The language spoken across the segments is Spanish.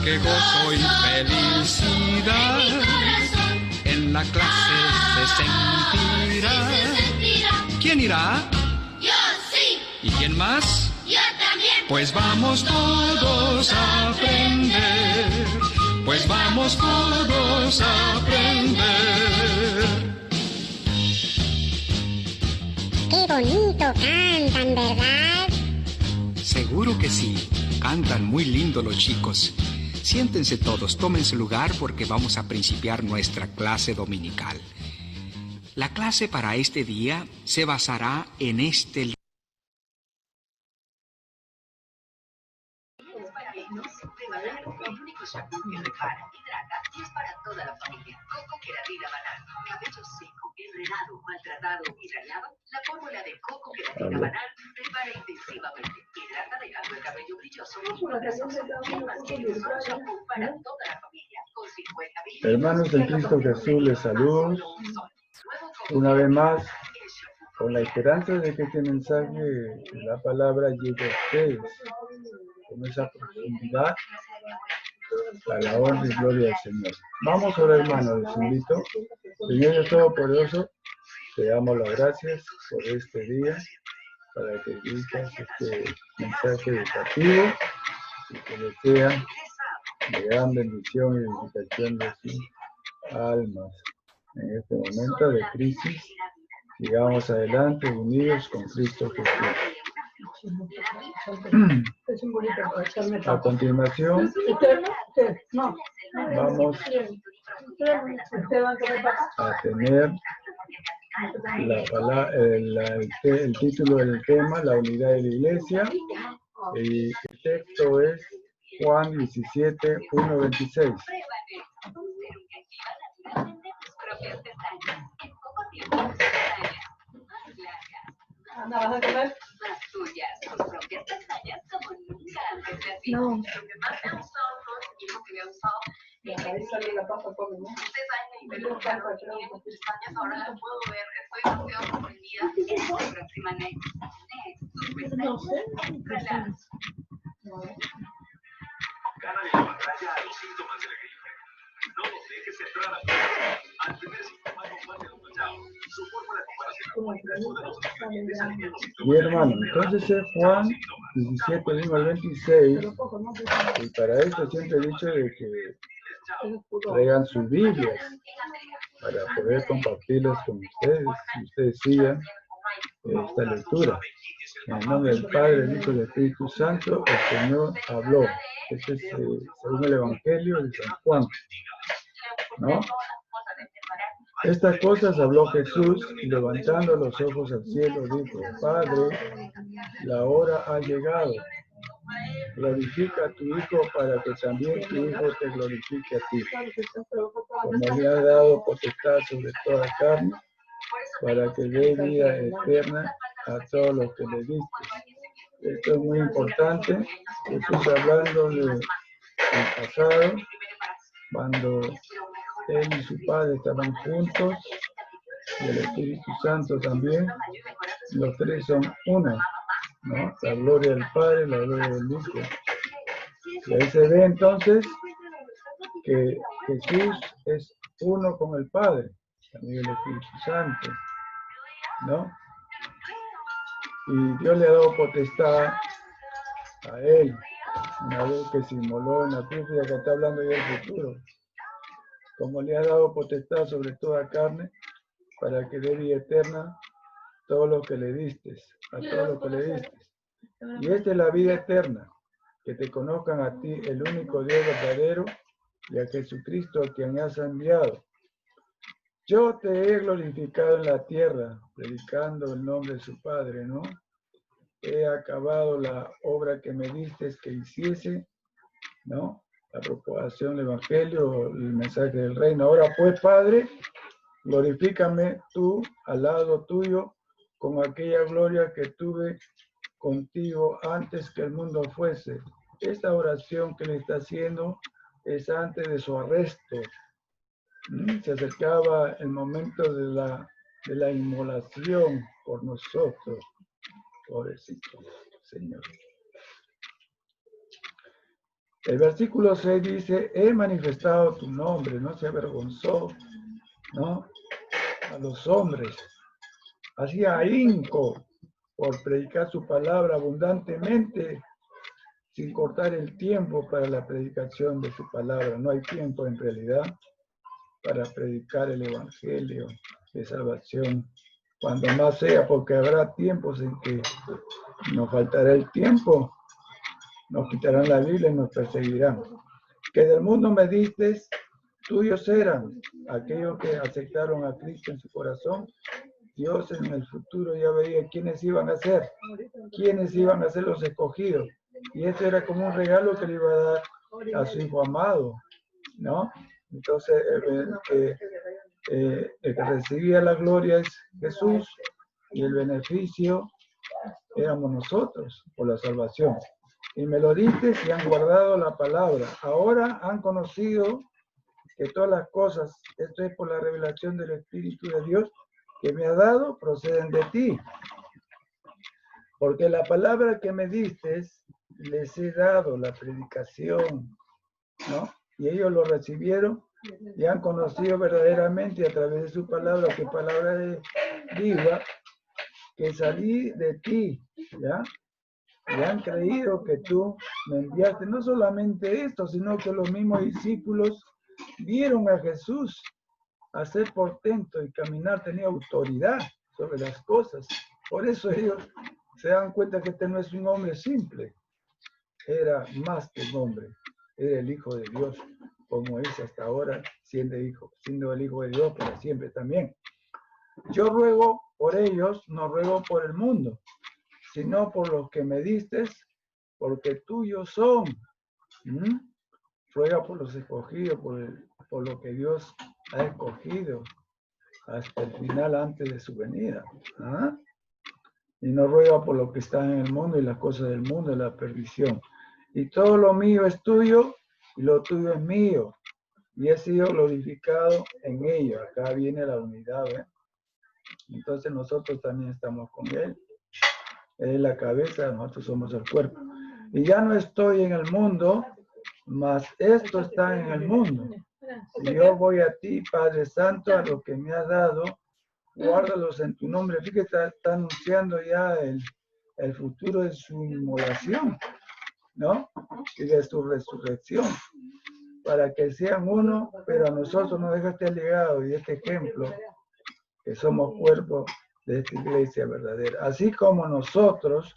que gozo y felicidad en la clase se sentirá. ¿Quién irá? Yo sí. ¿Y quién más? Yo también. Pues vamos todos a aprender. Pues vamos todos a aprender. ¡Qué bonito cantan, ¿verdad? Seguro que sí. Cantan muy lindo los chicos. Siéntense todos, tómense lugar porque vamos a principiar nuestra clase dominical. La clase para este día se basará en este libro. De banano, el único shampoo que repara, hidrata y es para toda la familia. Coco Queratina Banano. Cabello seco, enredado, maltratado y dañado. La fórmula de Coco Queratina Banano repara intensivamente. Hidrata dejando el cabello brilloso y grasoso. Más que un solo shampoo para toda la familia. Con 50 mil. Hermanos en Cristo Jesús, les saludo una vez más con la esperanza de que este mensaje, la palabra, llegue a ustedes con esa profundidad a la honra y gloria del Señor. Vamos a orar, hermanos, les invito. Señor Dios Todopoderoso, te damos las gracias por este día, para que digas este mensaje educativo y que le sea de gran bendición y edificación de sus almas. En este momento de crisis, sigamos adelante unidos con Cristo Jesús. A continuación, vamos a tener el título del tema, la unidad de la iglesia, y el texto es Juan 17, 1-26. Anda, ¿vas a comer? Las tuyas, tus propias pestañas como nunca antes de ti. No. Lo que más me ha gustado todo el tiempo que me ha usado. Ahí sale la papa con mi. Ustedes saben que mi pelo claro tenía mis pestañas, ahora las puedo ver. Estoy demasiado sorprendida. La próxima next. Tus No sé. pestañas. Gana en la batalla a los síntomas de la gripe. No los dejes entrar a tu casa. Al primer síntoma, combate los machados. Su fórmula Y hermano, entonces es Juan 17, 1 al 26, y para esto siempre he dicho de que traigan sus Biblias para poder compartirlas con ustedes, y ustedes sigan esta lectura. En el nombre del Padre, del Hijo y del Espíritu Santo, el Señor habló. Este es según el Evangelio de San Juan, ¿no? Estas cosas habló Jesús y levantando los ojos al cielo dijo: Padre, la hora ha llegado. Glorifica a tu Hijo para que también tu Hijo te glorifique a ti. Como le ha dado potestad sobre toda carne, para que dé vida eterna a todos los que le diste. Esto es muy importante. Jesús hablando del pasado, cuando Él y su Padre estaban juntos, y el Espíritu Santo también. Los tres son uno, ¿no? La gloria del Padre, la gloria del Hijo. Y ahí se ve entonces que Jesús es uno con el Padre, también el Espíritu Santo, ¿no? Y Dios le ha dado potestad a Él, una vez que se inmoló en la cruz, y que está hablando ya del futuro. Como le ha dado potestad sobre toda carne, para que dé vida eterna a todos los que le diste, a todos los que le diste. Y esta es la vida eterna, que te conozcan a ti, el único Dios verdadero, y a Jesucristo, a quien has enviado. Yo te he glorificado en la tierra, predicando el nombre de su Padre, ¿no? He acabado la obra que me diste que hiciese, ¿no? La propagación del Evangelio, el mensaje del reino. Ahora pues, Padre, glorifícame tú al lado tuyo con aquella gloria que tuve contigo antes que el mundo fuese. Esta oración que le está haciendo es antes de su arresto. Se acercaba el momento de la inmolación por nosotros. Pobrecito Señor. El versículo 6 dice, he manifestado tu nombre, no se avergonzó, ¿no? A los hombres. Hacía ahínco por predicar su palabra abundantemente, sin cortar el tiempo para la predicación de su palabra. No hay tiempo en realidad para predicar el evangelio de salvación. Cuando más sea, porque habrá tiempos en que nos faltará el tiempo, nos quitarán la Biblia y nos perseguirán. Que del mundo me diste, tuyos eran aquellos que aceptaron a Cristo en su corazón. Dios en el futuro ya veía quiénes iban a ser los escogidos. Y eso era como un regalo que le iba a dar a su hijo amado, ¿no? Entonces, el que recibía la gloria es Jesús y el beneficio éramos nosotros por la salvación. Y me lo diste y han guardado la palabra. Ahora han conocido que todas las cosas, esto es por la revelación del Espíritu de Dios que me ha dado, proceden de ti. Porque la palabra que me diste, les he dado la predicación, ¿no? Y ellos lo recibieron y han conocido verdaderamente a través de su palabra, que palabra es viva, que salí de ti, ¿ya? Y han creído que tú me enviaste. No solamente esto, sino que los mismos discípulos vieron a Jesús hacer portento y caminar, tenía autoridad sobre las cosas. Por eso ellos se dan cuenta que este no es un hombre simple, era más que un hombre, era el Hijo de Dios, como es hasta ahora, siendo el Hijo de Dios para siempre también. Yo ruego por ellos, no ruego por el mundo, sino por los que me diste, porque tuyos son. Ruega por los escogidos, por lo que Dios ha escogido hasta el final antes de su venida. Y no ruega por lo que está en el mundo y las cosas del mundo y la perdición. Y todo lo mío es tuyo y lo tuyo es mío. Y he sido glorificado en ello. Acá viene la unidad, ¿eh? Entonces nosotros también estamos con Él. Él es la cabeza, nosotros somos el cuerpo. Y ya no estoy en el mundo, mas esto está en el mundo. Y yo voy a ti, Padre Santo, a lo que me has dado, guárdalos en tu nombre. Fíjate, está anunciando ya el futuro de su inmolación, ¿no? Y de su resurrección, para que sean uno, pero a nosotros nos dejaste el legado y este ejemplo, que somos cuerpo de esta iglesia verdadera. Así como nosotros,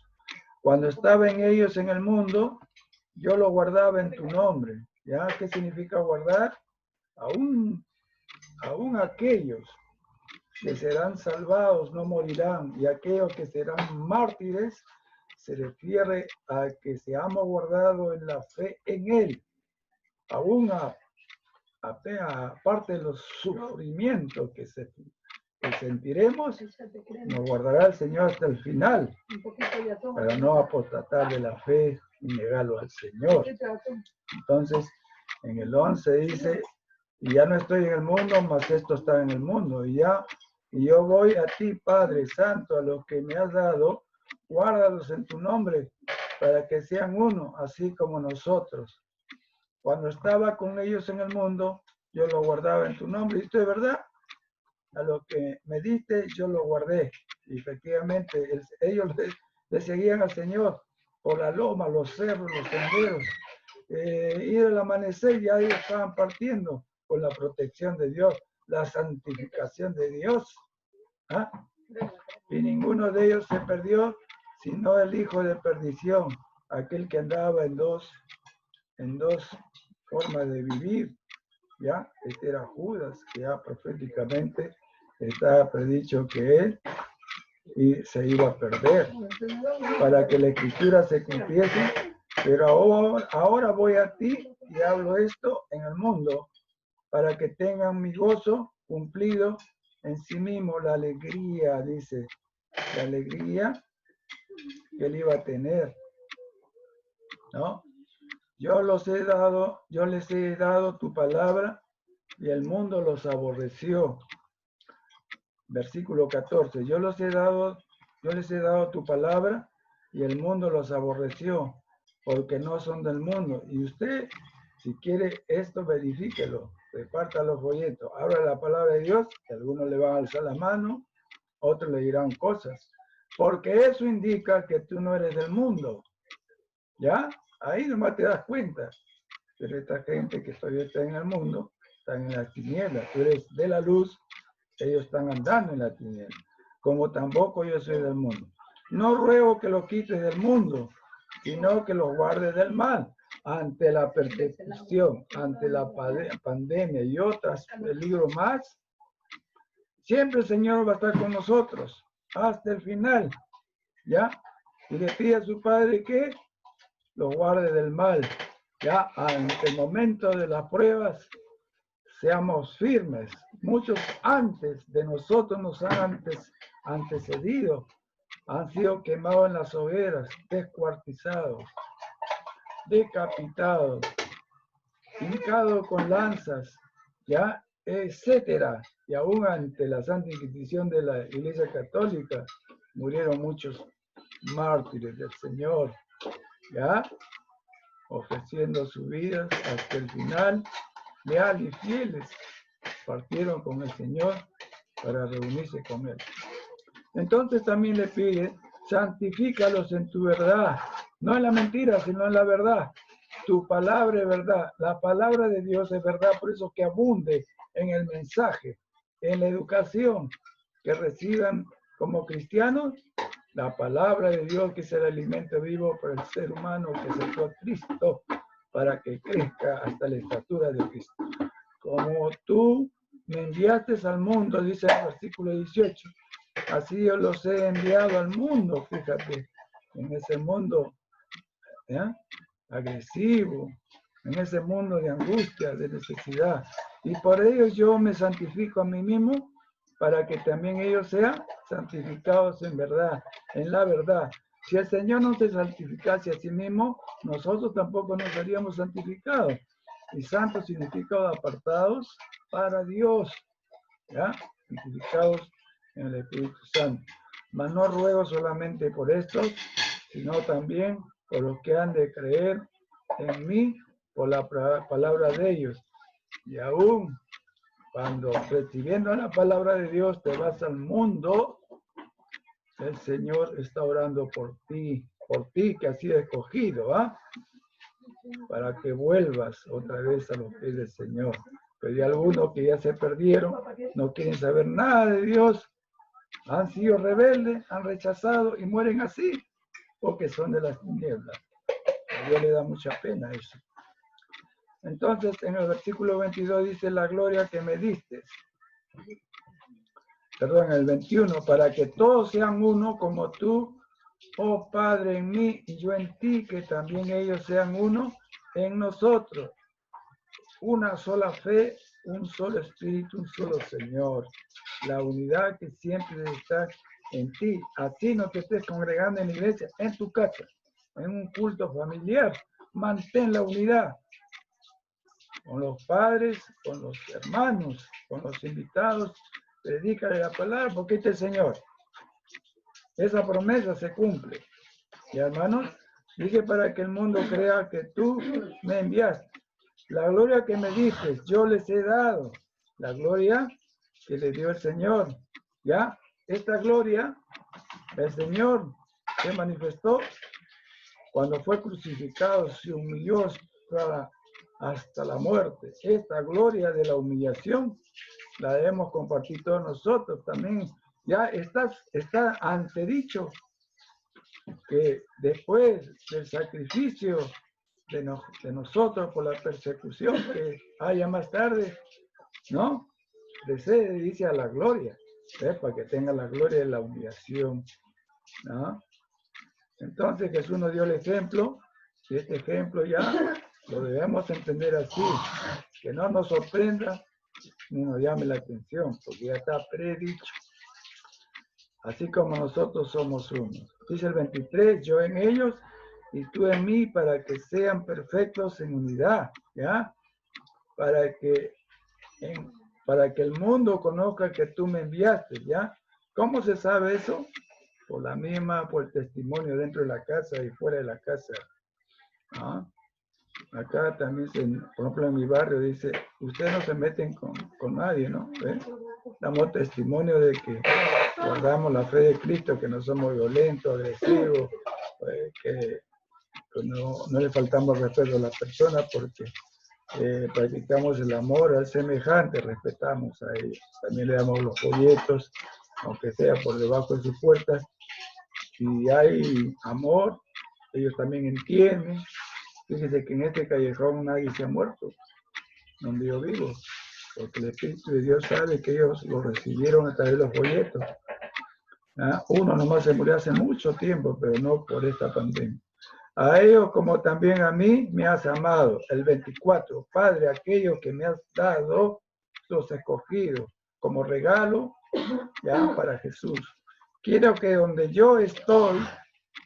cuando estaba en ellos en el mundo, yo lo guardaba en tu nombre. ¿Ya? ¿Qué significa guardar? Aún aquellos que serán salvados no morirán, y aquellos que serán mártires se refiere a que seamos guardados en la fe en Él. Aún aparte de los sufrimientos que sentiremos, nos guardará el Señor hasta el final, para no apostatar de la fe y negarlo al Señor. Entonces, en el 11 dice, y ya no estoy en el mundo, mas esto está en el mundo, y yo voy a ti, Padre Santo, a los que me has dado, guárdalos en tu nombre, para que sean uno, así como nosotros. Cuando estaba con ellos en el mundo, yo lo guardaba en tu nombre. Y esto es verdad. A lo que me diste, yo lo guardé. Y efectivamente, ellos le seguían al Señor por la loma, los cerros, los senderos. Y al amanecer ya ellos estaban partiendo con la protección de Dios, la santificación de Dios. Y ninguno de ellos se perdió, sino el hijo de perdición, aquel que andaba en dos formas de vivir. ¿Ya? Este era Judas, que ya proféticamente estaba predicho que él se iba a perder, para que la escritura se cumpliese. Pero ahora voy a ti y hablo esto en el mundo, para que tengan mi gozo cumplido en sí mismo, la alegría, dice, la alegría que él iba a tener, ¿no? Yo les he dado tu palabra y el mundo los aborreció. Versículo 14. Yo les he dado tu palabra y el mundo los aborreció, porque no son del mundo. Y usted, si quiere esto, verifíquelo, reparta los folletos, abra la palabra de Dios, que algunos le van a alzar la mano, otros le dirán cosas, porque eso indica que tú no eres del mundo, ¿ya? Ahí nomás te das cuenta, pero esta gente que todavía está en el mundo, están en las tinieblas, tú eres de la luz, ellos están andando en la tiniebla, como tampoco yo soy del mundo. No ruego que lo quites del mundo, sino que lo guardes del mal. Ante la persecución, ante la pandemia y otros peligros más, siempre el Señor va a estar con nosotros hasta el final, ¿ya? Y le pide a su Padre que lo guarde del mal, ¿ya? Ante el momento de las pruebas, seamos firmes. Muchos antes de nosotros nos han antecedido, han sido quemados en las hogueras, descuartizados, decapitados, hincados con lanzas, ¿ya? Etcétera. Y aún ante la Santa Inquisición de la Iglesia Católica, murieron muchos mártires del Señor, ¿ya? Ofreciendo sus vidas hasta el final, leales y fieles, partieron con el Señor para reunirse con Él. Entonces también le pide, santifícalos en tu verdad, no en la mentira, sino en la verdad. Tu palabra es verdad, la palabra de Dios es verdad, por eso que abunde en el mensaje, en la educación que reciban como cristianos, la palabra de Dios que es el alimento vivo para el ser humano que aceptó a Cristo para que crezca hasta la estatura de Cristo. Como tú me enviaste al mundo, dice el versículo 18, así yo los he enviado al mundo, fíjate, en ese mundo agresivo, en ese mundo de angustia, de necesidad. Y por ellos yo me santifico a mí mismo, para que también ellos sean santificados en verdad, en la verdad. Si el Señor no se santificase a sí mismo, nosotros tampoco nos seríamos santificados. Y santos significa apartados para Dios, ¿ya? Santificados en el Espíritu Santo. Mas no ruego solamente por estos, sino también por los que han de creer en mí por la palabra de ellos. Y aún cuando recibiendo la palabra de Dios te vas al mundo, el Señor está orando por ti que has sido escogido, ¿ah? Para que vuelvas otra vez a los pies del Señor. Pero hay algunos que ya se perdieron, no quieren saber nada de Dios, han sido rebeldes, han rechazado y mueren así, porque son de las tinieblas. A Dios le da mucha pena eso. Entonces, en el versículo 22 dice, la gloria que me diste. Perdón, el 21, para que todos sean uno como tú, oh Padre, en mí y yo en ti, que también ellos sean uno en nosotros. Una sola fe, un solo espíritu, un solo Señor. La unidad que siempre está en ti. Así no te estés congregando en la iglesia, en tu casa, en un culto familiar. Mantén la unidad. Con los padres, con los hermanos, con los invitados, predícale la palabra, porque este Señor. Esa promesa se cumple. Y hermanos, dije para que el mundo crea que tú me enviaste. La gloria que me diste, yo les he dado. La gloria que le dio el Señor. ¿Ya? Esta gloria, el Señor se manifestó cuando fue crucificado, se humilló hasta la muerte. Esta gloria de la humillación la debemos compartir todos nosotros también. Ya está antedicho que después del sacrificio de nosotros por la persecución que haya más tarde, ¿no? Desee, dice, a la gloria, para que tenga la gloria de la humillación, ¿no? Entonces Jesús nos dio el ejemplo, y este ejemplo ya lo debemos entender así, que no nos sorprenda ni nos llame la atención, porque ya está predicho. Así como nosotros somos uno. Dice el 23, yo en ellos y tú en mí, para que sean perfectos en unidad, ¿ya? Para que el mundo conozca que tú me enviaste, ¿ya? ¿Cómo se sabe eso? Por el testimonio dentro de la casa y fuera de la casa. ¿Ah? Acá también, por ejemplo, en mi barrio dice, ustedes no se meten con nadie, ¿no? ¿Ven? Damos testimonio de que guardamos la fe de Cristo, que no somos violentos, agresivos, que no le faltamos respeto a las personas porque practicamos el amor al semejante, respetamos a ellos. También le damos los folletos, aunque sea por debajo de sus puertas. Si hay amor, ellos también entienden. Fíjese que en este callejón nadie se ha muerto, donde yo vivo, porque el Espíritu de Dios sabe que ellos lo recibieron a través de los folletos. ¿Ah? Uno nomás se murió hace mucho tiempo, pero no por esta pandemia. A ellos como también a mí me has amado. El 24, Padre, aquellos que me has dado, los escogidos como regalo, ya, para Jesús. Quiero que donde yo estoy,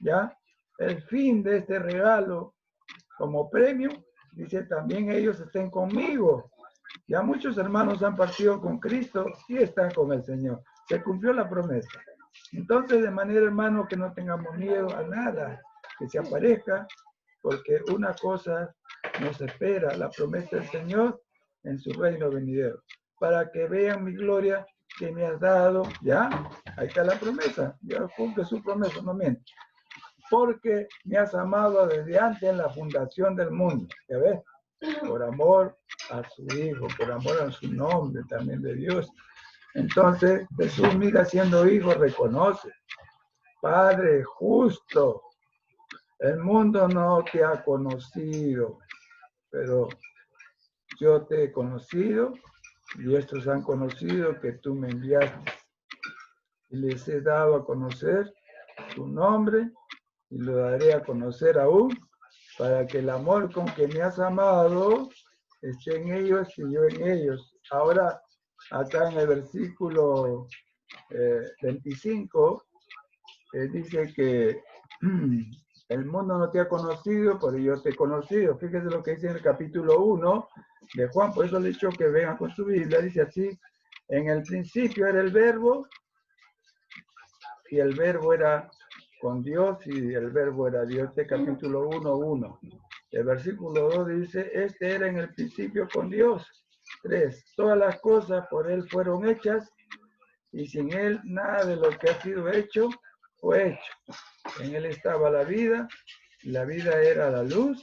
ya, el fin de este regalo, como premio, dice también ellos estén conmigo. Ya muchos hermanos han partido con Cristo y están con el Señor. Se cumplió la promesa. Entonces, de manera, hermano, que no tengamos miedo a nada que se aparezca, porque una cosa nos espera, la promesa del Señor en su reino venidero. Para que vean mi gloria que me has dado, ya, ahí está la promesa, ya cumple su promesa, no miente. Porque me has amado desde antes en la fundación del mundo, ¿ya ves? Por amor a su Hijo, por amor a su nombre también de Dios. Entonces Jesús, mira, siendo hijo, reconoce, Padre justo, el mundo no te ha conocido, pero yo te he conocido y estos han conocido que tú me enviaste. Y les he dado a conocer tu nombre y lo daré a conocer aún, para que el amor con que me has amado esté en ellos y yo en ellos. Ahora, acá en el versículo 25, dice que el mundo no te ha conocido, pero yo te he conocido. Fíjese lo que dice en el capítulo 1 de Juan, por eso le he dicho que vengan con su Biblia. Dice así, en el principio era el verbo, y el verbo era con Dios, y el verbo era Dios. Este capítulo 1:1. El versículo 2 dice, este era en el principio con Dios. 3, todas las cosas por Él fueron hechas, y sin Él nada de lo que ha sido hecho fue hecho. En Él estaba la vida, y la vida era la luz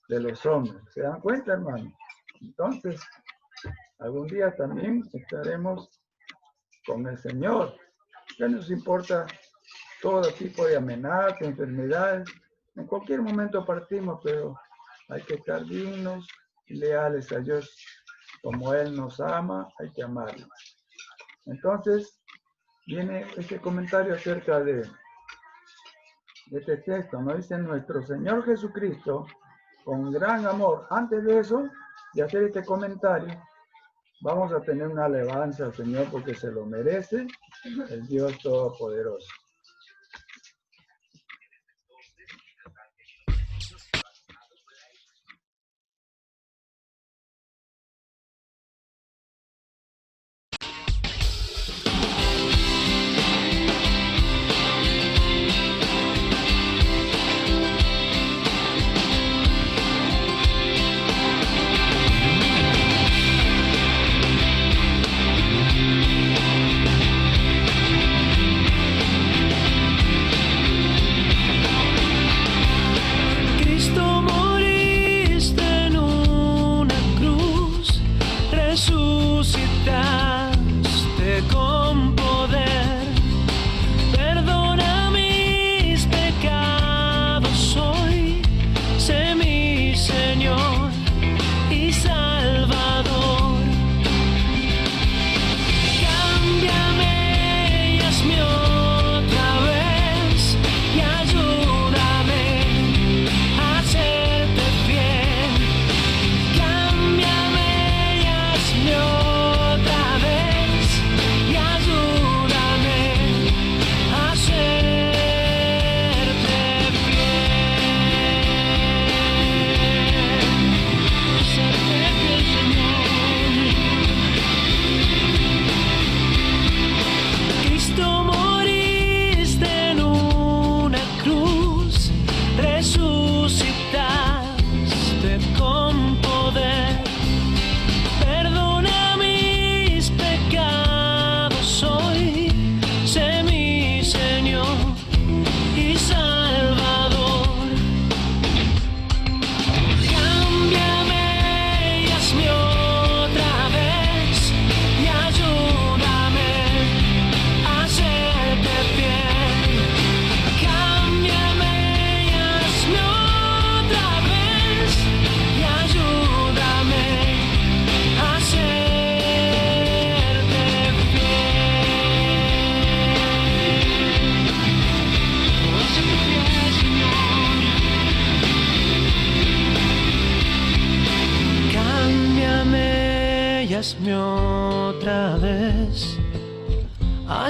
de los hombres. ¿Se dan cuenta, hermano? Entonces, algún día también estaremos con el Señor. ¿Qué nos importa todo tipo de amenazas, enfermedades? En cualquier momento partimos, pero hay que estar dignos y leales a Dios. Como Él nos ama, hay que amarlo. Entonces, viene este comentario acerca de este texto. Nos dice nuestro Señor Jesucristo, con gran amor. Antes de eso, de hacer este comentario, vamos a tener una alabanza al Señor porque se lo merece el Dios Todopoderoso.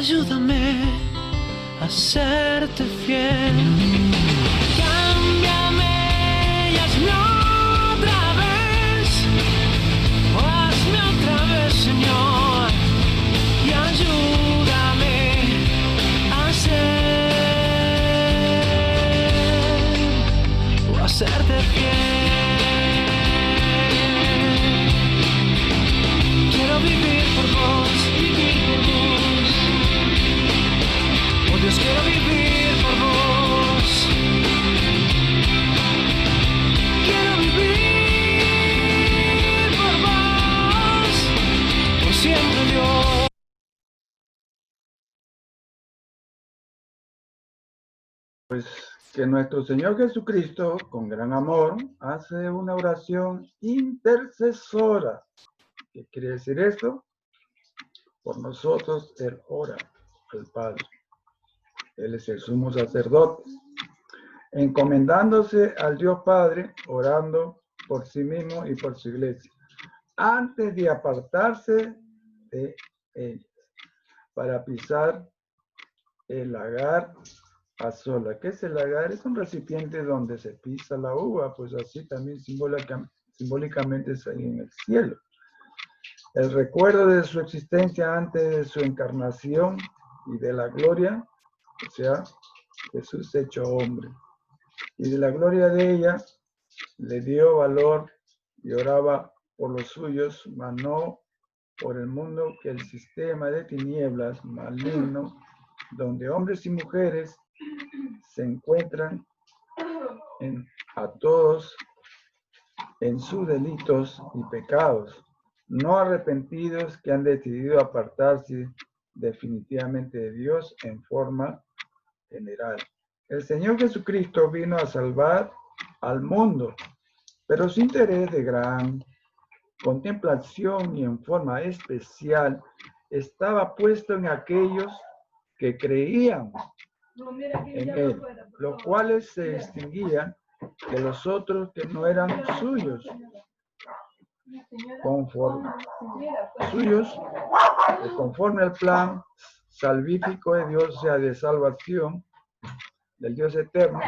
ayúdame a serte fiel. Cámbiame y hazme otra vez, Señor, y ayúdame a hacerte fiel. Quiero vivir por vos, oh Dios, quiero vivir por vos. Quiero vivir por vos, por siempre, Dios. Pues que nuestro Señor Jesucristo, con gran amor, hace una oración intercesora. ¿Qué quiere decir esto? Por nosotros Él ora al Padre. Él es el sumo sacerdote, encomendándose al Dios Padre, orando por sí mismo y por su iglesia, antes de apartarse de ellos, para pisar el lagar a sola. ¿Qué es el lagar? Es un recipiente donde se pisa la uva, pues así también simbólicamente es ahí en el cielo. El recuerdo de su existencia antes de su encarnación y de la gloria, o sea, Jesús hecho hombre. Y de la gloria de ella le dio valor y oraba por los suyos, mas no por el mundo, que el sistema de tinieblas maligno, donde hombres y mujeres se encuentran a todos en sus delitos y pecados, no arrepentidos, que han decidido apartarse definitivamente de Dios en forma general. El Señor Jesucristo vino a salvar al mundo, pero su interés de gran contemplación y en forma especial estaba puesto en aquellos que creían en Él, los cuales se distinguían de los otros que no eran suyos, conforme al plan salvífico de Dios, o sea, de salvación del Dios eterno.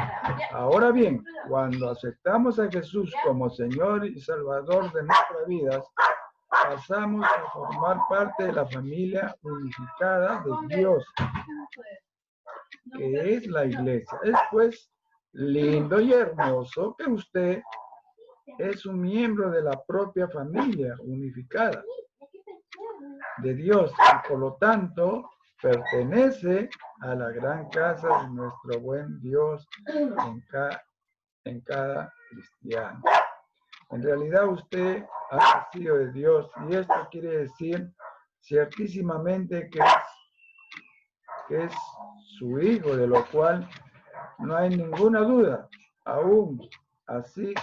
Ahora bien, cuando aceptamos a Jesús como Señor y Salvador de nuestras vidas, pasamos a formar parte de la familia unificada de Dios, que es la iglesia. Es pues lindo y hermoso que usted es un miembro de la propia familia unificada de Dios y por lo tanto pertenece a la gran casa de nuestro buen Dios en cada cristiano. En realidad usted ha nacido de Dios y esto quiere decir ciertísimamente que es su hijo, de lo cual no hay ninguna duda. Aún así,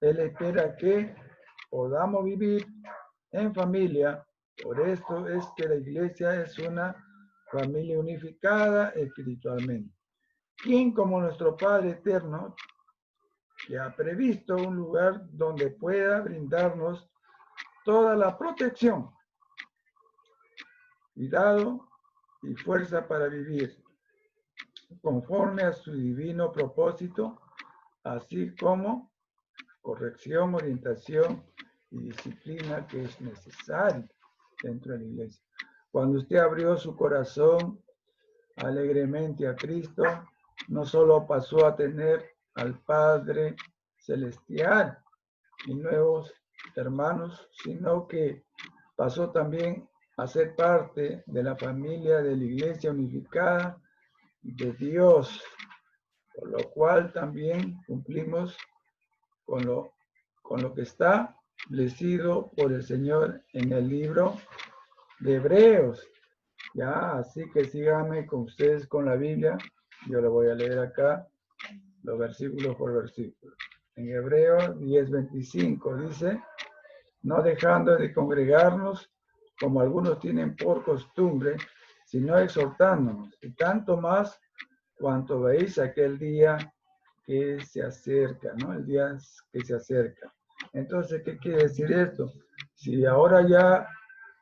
Él espera que podamos vivir en familia. Por esto es que la iglesia es una familia unificada espiritualmente. ¿Quién como nuestro Padre eterno, que ha previsto un lugar donde pueda brindarnos toda la protección, cuidado y fuerza para vivir conforme a su divino propósito, así como corrección, orientación y disciplina que es necesaria dentro de la iglesia? Cuando usted abrió su corazón alegremente a Cristo, no solo pasó a tener al Padre Celestial y nuevos hermanos, sino que pasó también a ser parte de la familia de la Iglesia unificada de Dios, por lo cual también cumplimos con lo que está establecido por el Señor en el libro de Hebreos. Ya, así que síganme con ustedes con la Biblia. Yo lo voy a leer acá, los versículos por versículo. En Hebreos 10:25 dice: no dejando de congregarnos, como algunos tienen por costumbre, sino exhortándonos, y tanto más cuanto veis aquel día que se acerca, ¿no? El día que se acerca. Entonces, ¿qué quiere decir esto? Si ahora ya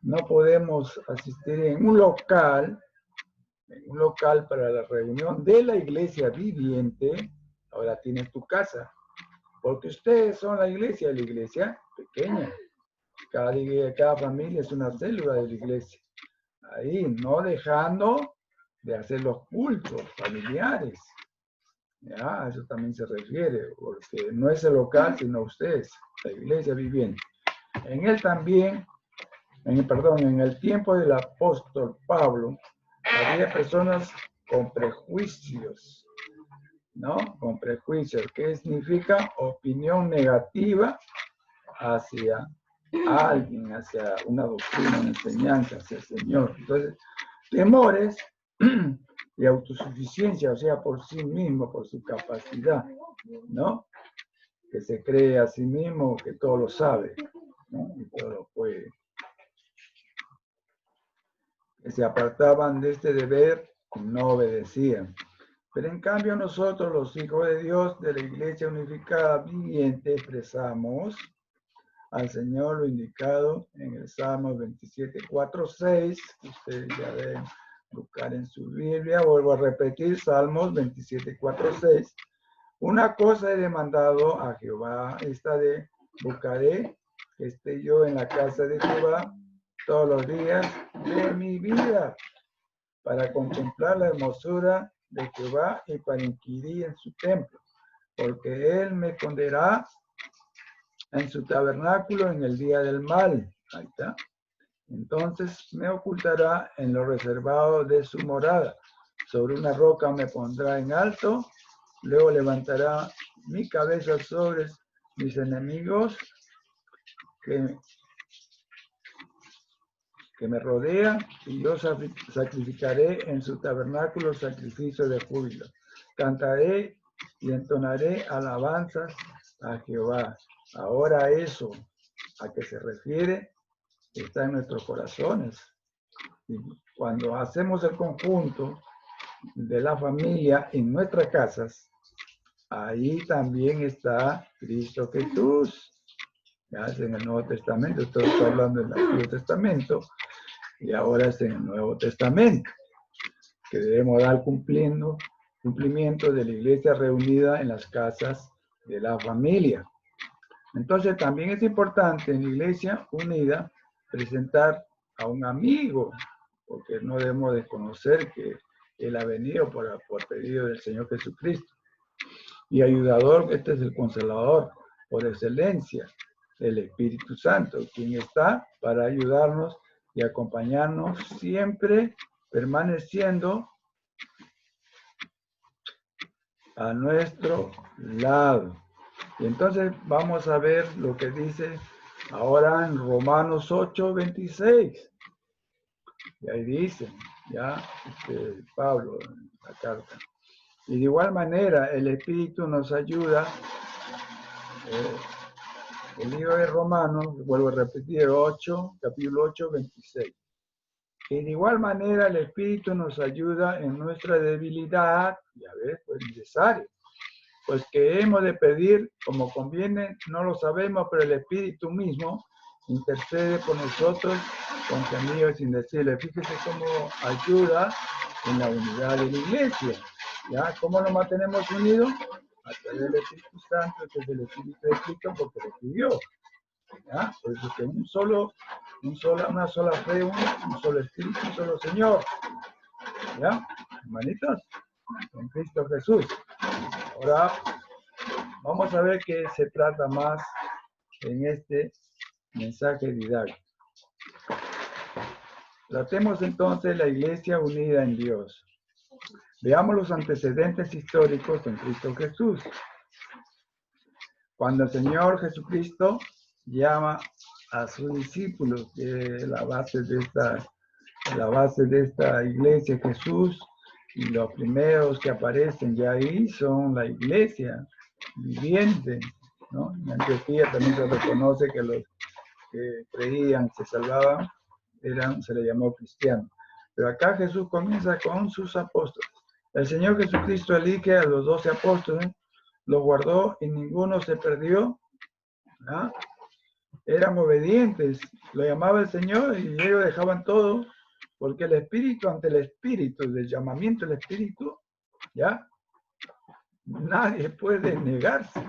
no podemos asistir en un local, en un local para la reunión de la iglesia viviente, ahora tienes tu casa, porque ustedes son la iglesia pequeña. Cada familia es una célula de la iglesia. Ahí, no dejando de hacer los cultos familiares. Ya, a eso también se refiere, porque no es el local, sino ustedes, la iglesia viviente. En él también, en el tiempo del apóstol Pablo, había personas con prejuicios, ¿no? Con prejuicios, que significa opinión negativa hacia alguien, hacia una doctrina, una enseñanza, hacia el Señor. Entonces, temores y autosuficiencia, o sea, por sí mismo, por su capacidad, ¿no? Que se cree a sí mismo que todo lo sabe, ¿no? Y todo lo puede. Que se apartaban de este deber y no obedecían. Pero en cambio nosotros, los hijos de Dios de la Iglesia Unificada Viviente, expresamos al Señor lo indicado en el Salmo 27:4-6, que ustedes ya deben buscar en su Biblia. Vuelvo a repetir, Salmos 27:4-6. Una cosa he demandado a Jehová, esta de buscaré que esté yo en la casa de Jehová todos los días de mi vida, para contemplar la hermosura de Jehová y para inquirir en su templo, porque él me esconderá en su tabernáculo en el día del mal. Ahí está. Entonces me ocultará en lo reservado de su morada. Sobre una roca me pondrá en alto, luego levantará mi cabeza sobre mis enemigos que me rodean, y yo sacrificaré en su tabernáculo sacrificio de júbilo. Cantaré y entonaré alabanzas a Jehová. Ahora eso a que se refiere está en nuestros corazones. Y cuando hacemos el conjunto de la familia en nuestras casas, ahí también está Cristo Jesús. Ya es en el Nuevo Testamento, estoy hablando del Antiguo Testamento, y ahora es en el Nuevo Testamento, que debemos dar cumplimiento de la iglesia reunida en las casas de la familia. Entonces también es importante en la iglesia unida presentar a un amigo, porque no debemos desconocer que él ha venido por pedido del Señor Jesucristo. Y ayudador, este es el Consolador por excelencia, el Espíritu Santo, quien está para ayudarnos y acompañarnos siempre, permaneciendo a nuestro lado. Y entonces vamos a ver lo que dice ahora en Romanos 8:26. Y ahí dice, ya, Pablo, en la carta. Y de igual manera, el Espíritu nos ayuda. El libro de Romanos, vuelvo a repetir, capítulo 8:26. Y de igual manera, el Espíritu nos ayuda en nuestra debilidad, ya ves, pues necesario. Pues que hemos de pedir como conviene, no lo sabemos, pero el Espíritu mismo intercede por nosotros con gemidos indecibles. Fíjese cómo ayuda en la unidad de la iglesia. ¿Ya? ¿Cómo nos mantenemos unidos? A través del Espíritu Santo, que es el Espíritu de Cristo, porque lo pidió. ¿Ya? Por eso que una sola fe, un solo Espíritu, un solo Señor. ¿Ya? Hermanitos, en Cristo Jesús. Ahora vamos a ver qué se trata más en este mensaje didáctico. Tratemos entonces la iglesia unida en Dios. Veamos los antecedentes históricos en Cristo Jesús. Cuando el Señor Jesucristo llama a sus discípulos, que es la base de esta iglesia, Jesús, y los primeros que aparecen ya ahí son la iglesia viviente, ¿no? En Antioquía también se reconoce que los que creían, se salvaban, se les llamó cristianos. Pero acá Jesús comienza con sus apóstoles. El Señor Jesucristo elige a los 12 apóstoles, los guardó y ninguno se perdió. ¿Ah? Eran obedientes, lo llamaba el Señor y ellos dejaban todo Porque el espíritu ante el espíritu, del llamamiento del espíritu, ¿ya? Nadie puede negarse.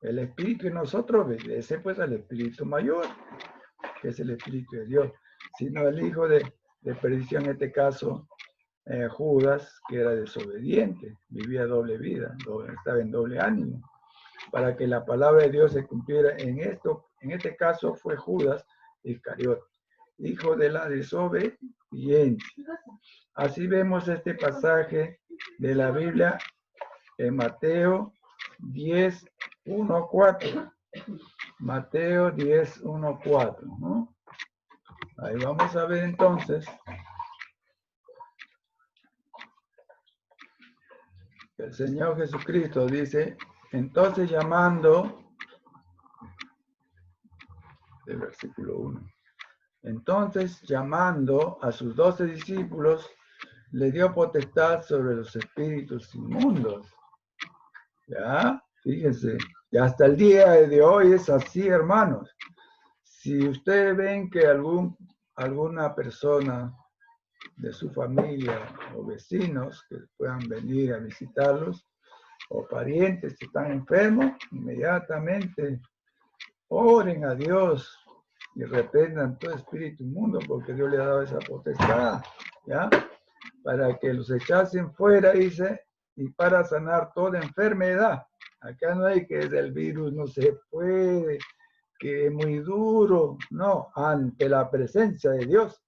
El espíritu en nosotros obedece pues al espíritu mayor, que es el espíritu de Dios. Sino el hijo de perdición, en este caso, Judas, que era desobediente, vivía doble vida, estaba en doble ánimo. Para que la palabra de Dios se cumpliera en este caso fue Judas Iscariote, hijo de la desobediencia. Así vemos este pasaje de la Biblia en Mateo 10, 1, 4. Mateo 10, 1, 4, ¿no? Ahí vamos a ver entonces que el Señor Jesucristo dice, entonces llamando, el versículo 1, entonces llamando a sus 12 discípulos, le dio potestad sobre los espíritus inmundos. ¿Ya? Fíjense, y hasta el día de hoy es así, hermanos. Si ustedes ven que alguna persona de su familia o vecinos que puedan venir a visitarlos, o parientes que están enfermos, inmediatamente oren a Dios y reprendan todo espíritu inmundo, porque Dios le ha dado esa potestad, ¿ya? Para que los echasen fuera, dice, y para sanar toda enfermedad. Acá no hay que es el virus, no se puede, que es muy duro. No, ante la presencia de Dios,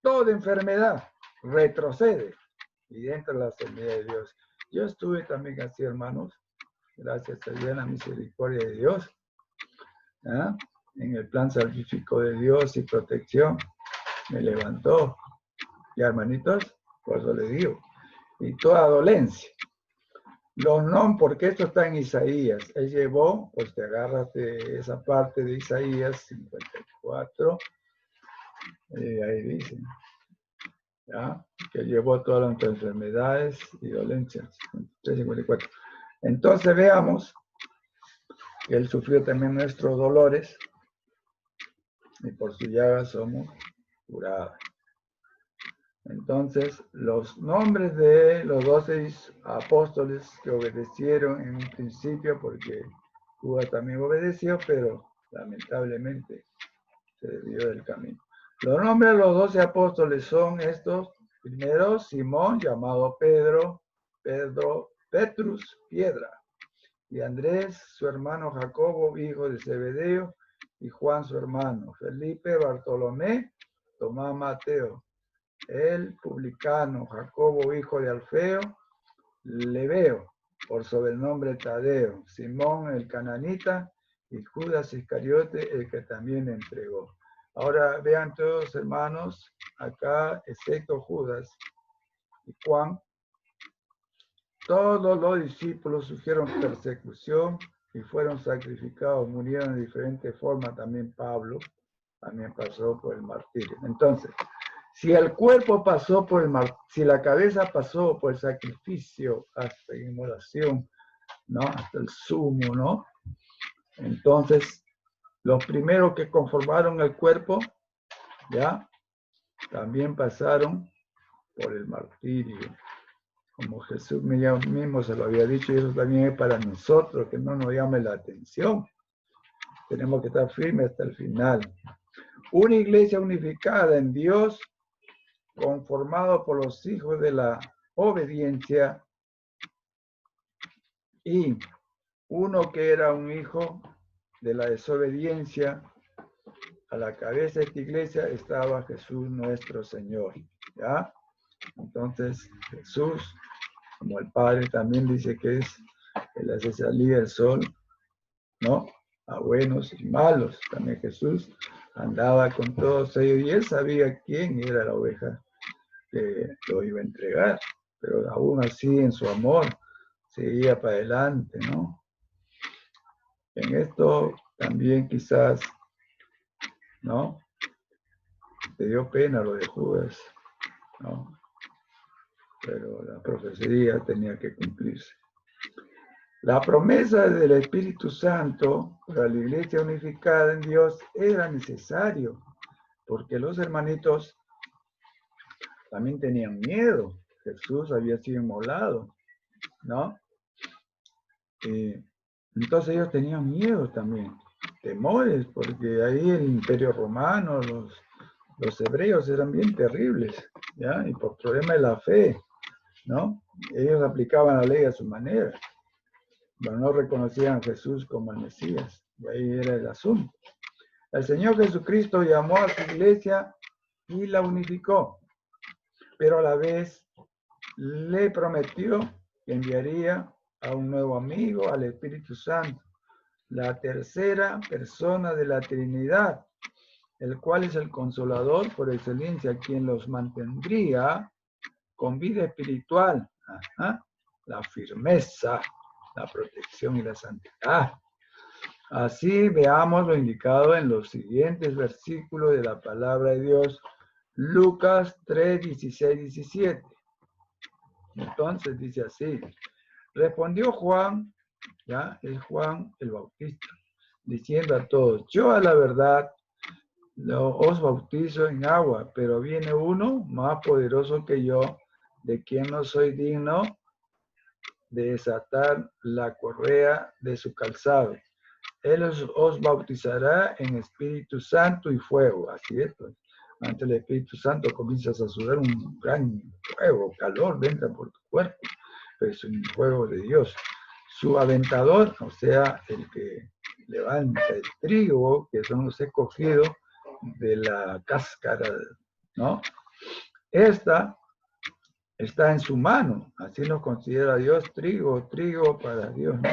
toda enfermedad retrocede y entra la semilla de Dios. Yo estuve también así, hermanos, gracias a Dios, la misericordia de Dios, ¿ah? En el plan salvífico de Dios y protección, me levantó. Y hermanitos, por eso les digo, y toda dolencia. Los nombres, porque esto está en Isaías. Él llevó, pues te agarras de esa parte de Isaías 54, ahí dice, ¿ya? Que llevó todas las enfermedades y dolencias. 54. Entonces veamos que Él sufrió también nuestros dolores y por su llaga somos curados. Entonces, los nombres de los 12 apóstoles que obedecieron en un principio, porque Judas también obedeció, pero lamentablemente se desvió del camino. Los nombres de los 12 apóstoles son estos. Primero, Simón, llamado Petrus, piedra. Y Andrés, su hermano Jacobo, hijo de Zebedeo, y Juan, su hermano. Felipe, Bartolomé, Tomás, Mateo. El publicano, Jacobo, hijo de Alfeo, Lebeo, por sobrenombre Tadeo, Simón el cananita y Judas Iscariote, el que también entregó. Ahora vean todos, hermanos, acá, excepto Judas y Juan, todos los discípulos sufrieron persecución y fueron sacrificados, murieron de diferentes formas. También Pablo también pasó por el martirio. Entonces, si el cuerpo pasó por si la cabeza pasó por el sacrificio hasta inmolación, ¿no? Hasta el sumo, ¿no? Entonces, los primeros que conformaron el cuerpo, ¿ya? También pasaron por el martirio. Como Jesús mismo se lo había dicho, y eso también es para nosotros, que no nos llame la atención. Tenemos que estar firmes hasta el final. Una iglesia unificada en Dios, conformado por los hijos de la obediencia, y uno que era un hijo de la desobediencia. A la cabeza de esta iglesia estaba Jesús nuestro Señor, ¿ya? Entonces Jesús, como el Padre también dice que Él hace salir el sol, ¿no? A buenos y malos. También Jesús andaba con todos ellos y Él sabía quién era la oveja que lo iba a entregar, pero aún así en su amor seguía para adelante, ¿no? En esto también quizás, ¿no? Te dio pena lo de Judas, ¿no? Pero la profecía tenía que cumplirse. La promesa del Espíritu Santo para la iglesia unificada en Dios era necesario, porque los hermanitos también tenían miedo. Jesús había sido inmolado, ¿no? Entonces ellos tenían miedo también, temores, porque ahí el Imperio Romano, los hebreos eran bien terribles, ¿ya? Y por problema de la fe, ¿no? Ellos aplicaban la ley a su manera, pero no reconocían a Jesús como el Mesías, y ahí era el asunto. El Señor Jesucristo llamó a su iglesia y la unificó, pero a la vez le prometió que enviaría a un nuevo amigo, al Espíritu Santo, la tercera persona de la Trinidad, el cual es el Consolador por excelencia, quien los mantendría con vida espiritual, la firmeza, la protección y la santidad. Así veamos lo indicado en los siguientes versículos de la palabra de Dios, Lucas 3, 16, 17. Entonces dice así: respondió Juan, ya es Juan el Bautista, diciendo a todos: yo a la verdad os bautizo en agua, pero viene uno más poderoso que yo, de quien no soy digno de desatar la correa de su calzado. Él os bautizará en Espíritu Santo y fuego. Así es, pues. Ante el Espíritu Santo comienzas a sudar un gran fuego, calor, entra por tu cuerpo. Es un fuego de Dios. Su aventador, o sea, el que levanta el trigo, que son los escogidos de la cáscara, ¿no? Esta está en su mano. Así nos considera Dios, trigo para Dios, ¿no?